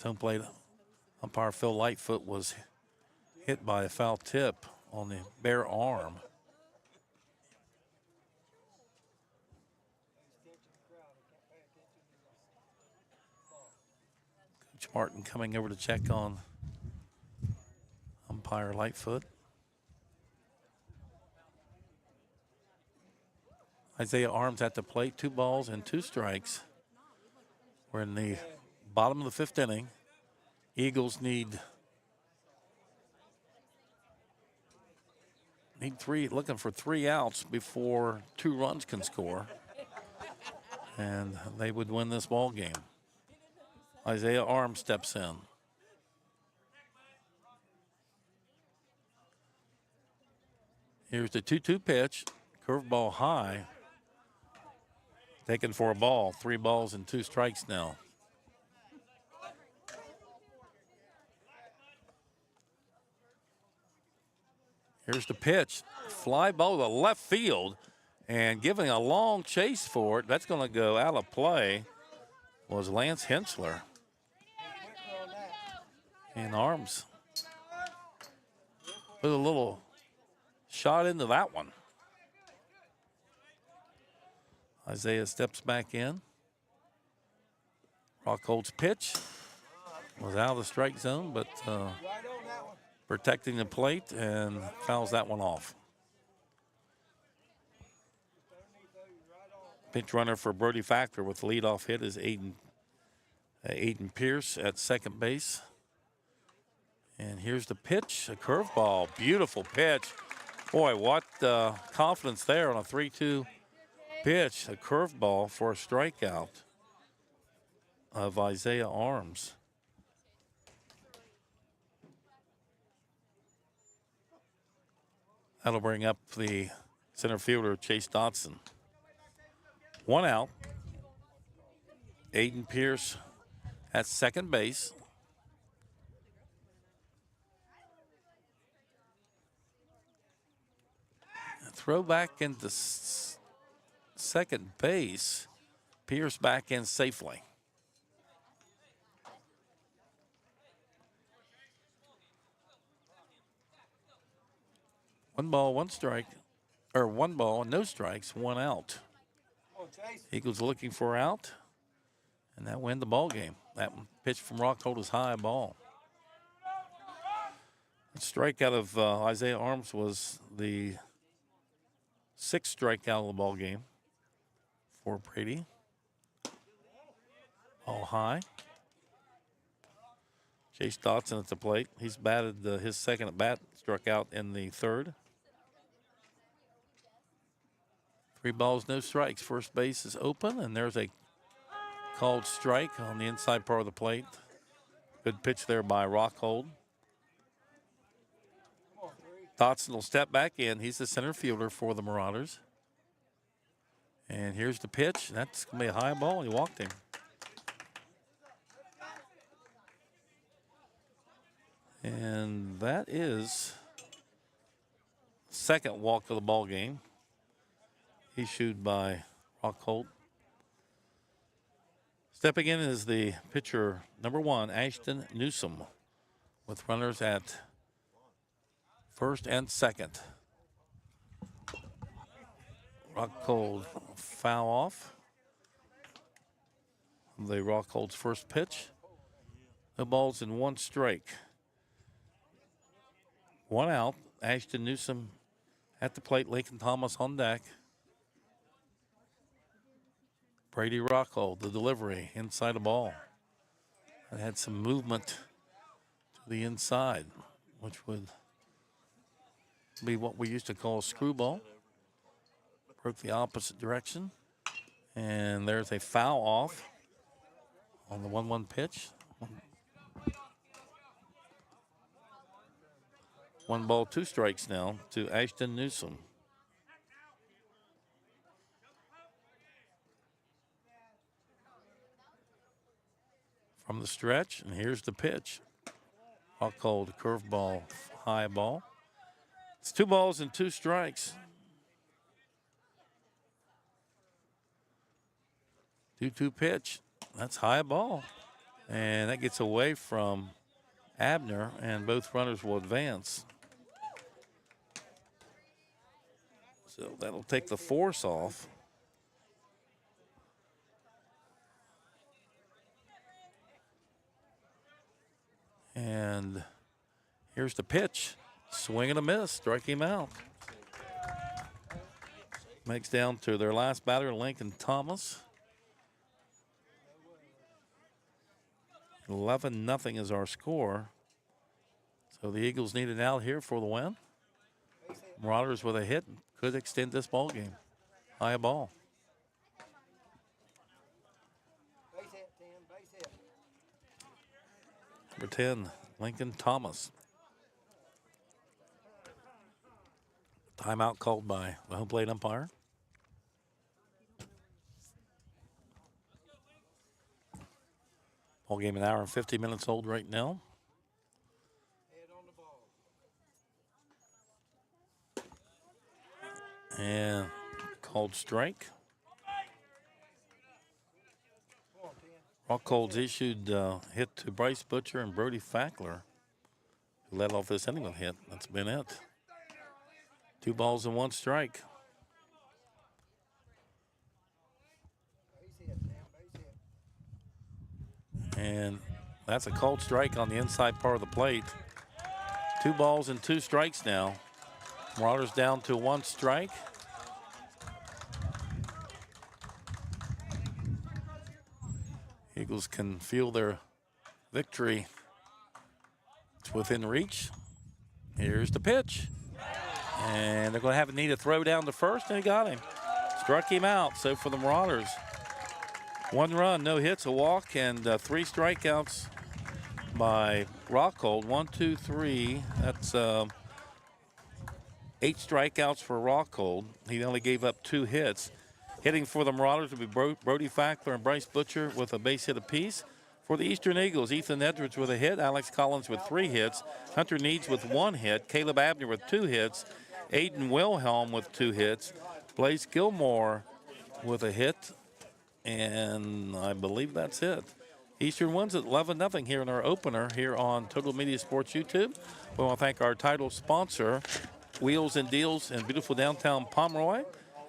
Home plate umpire Phil Lightfoot was hit by a foul tip on the bare arm. Coach Martin coming over to check on umpire Lightfoot. Isaiah Arms at the plate, 2 balls and 2 strikes. We're in the bottom of the 5th inning. Eagles need 3, looking for 3 outs before 2 runs can score, and they would win this ball game. Isaiah Arms steps in. Here's the 2-2 pitch, curveball high, taken for a ball. 3 balls and 2 strikes now. Here's the pitch. Fly ball to left field and giving a long chase for it. That's going to go out of play was Lance Hensler. And Arms put a little shot into that one. Isaiah steps back in. Rockhold's pitch was out of the strike zone, but protecting the plate and fouls that one off. Pinch runner for Brody Factor with the leadoff hit is Aiden Pierce at second base. And here's the pitch, a curveball, beautiful pitch. Boy, what confidence there on a 3-2 pitch, a curveball for a strikeout of Isaiah Arms. That'll bring up the center fielder, Chase Dotson. 1 out. Aiden Pierce at second base. Throw back into second base. Pierce back in safely. One ball, 1 strike, or 1 ball, no strikes, 1 out. Eagles looking for out, and that win the ball game. That pitch from Rockhold is high ball. The strikeout of Isaiah Arms was the 6th strikeout of the ball game for Brady. Ball high. Chase Dotson at the plate. He's batted his second at bat, struck out in the 3rd. 3 balls, no strikes. First base is open, and there's a called strike on the inside part of the plate. Good pitch there by Rockhold. Dotson will step back in. He's the center fielder for the Marauders. And here's the pitch. That's going to be a high ball. He walked him. And that is second walk of the ball game. Issued by Rockhold. Stepping in is the pitcher, number 1, Ashton Newsom, with runners at first and second. Rockhold foul off. The Rockhold's first pitch. No balls and 1 strike. 1 out. Ashton Newsom at the plate. Lakin Thomas on deck. Brady Rockhold, the delivery inside the ball. It had some movement to the inside, which would be what we used to call a screwball. Broke the opposite direction. And there's a foul off on the 1-1 pitch. 1 ball, 2 strikes now to Ashton Newsom. From the stretch, and here's the pitch. Rockhold, curveball, high ball. It's 2 balls and 2 strikes. 2-2 pitch. That's high ball. And that gets away from Abner, and both runners will advance. So that'll take the force off. And here's the pitch. Swing and a miss. Strike him out. Meigs down to their last batter, Lincoln Thomas. 11-0 is our score. So the Eagles need an out here for the win. Marauders with a hit could extend this ball game. High ball. Number 10, Lincoln Thomas. Timeout called by the home plate umpire. Ball game an hour and 50 minutes old right now. And called strike. Rockhold's issued hit to Bryce Butcher and Brody Fackler, who led off this inning with a hit. That's been it. 2 balls and 1 strike. And that's a called strike on the inside part of the plate. 2 balls and 2 strikes now. Marauders down to 1 strike. Eagles can feel their victory. It's within reach. Here's the pitch. And they're going to need a throw down to first, and he got him. Struck him out. So for the Marauders, 1 run, no hits, a walk, and 3 strikeouts by Rockhold. 1, 2, 3. That's 8 strikeouts for Rockhold. He only gave up 2 hits. Hitting for the Marauders would be Brody Fackler and Bryce Butcher with a base hit apiece. For the Eastern Eagles, Ethan Edwards with a hit, Alex Collins with 3 hits, Hunter Needs with 1 hit, Caleb Abner with 2 hits, Aiden Wilhelm with 2 hits, Blaze Gilmore with a hit, and I believe that's it. Eastern wins at 11-0 here in our opener here on Total Media Sports YouTube. We want to thank our title sponsor, Wheels and Deals in beautiful downtown Pomeroy,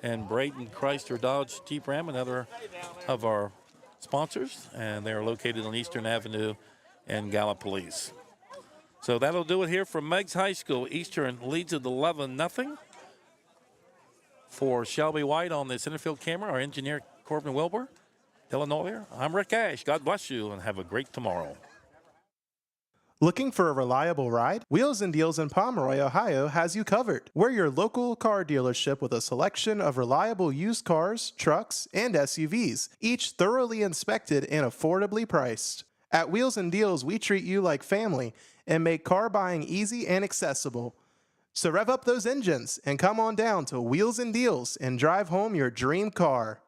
and Braden Chrysler Dodge Jeep Ram, another of our sponsors, and they are located on Eastern Avenue in Gallipolis. So that'll do it here from Meigs High School. Eastern leads at 11-0. For Shelby White on the center field camera, our engineer Corbin Wilbur, Illinois, I'm Rick Ash. God bless you and have a great tomorrow. Looking for a reliable ride? Wheels and Deals in Pomeroy, Ohio has you covered. We're your local car dealership with a selection of reliable used cars, trucks, and SUVs, each thoroughly inspected and affordably priced. At Wheels and Deals, we treat you like family and make car buying easy and accessible. So rev up those engines and come on down to Wheels and Deals and drive home your dream car.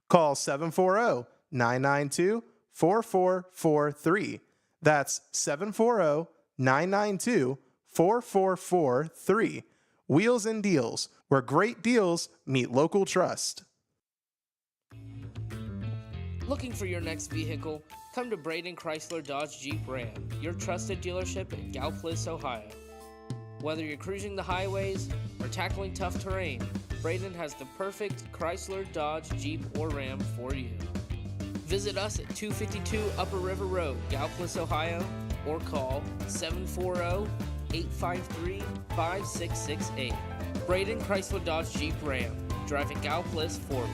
Call 740-992-4443. That's 740-992-4443. Wheels and Deals, where great deals meet local trust. Looking for your next vehicle? Come to Braden Chrysler Dodge Jeep Ram, your trusted dealership in Gallipolis, Ohio. Whether you're cruising the highways or tackling tough terrain, Braden has the perfect Chrysler, Dodge, Jeep, or Ram for you. Visit us at 252 Upper River Road, Gallipolis, Ohio, or call 740-853-5668. Braden Chrysler Dodge Jeep Ram, driving Gallipolis forward.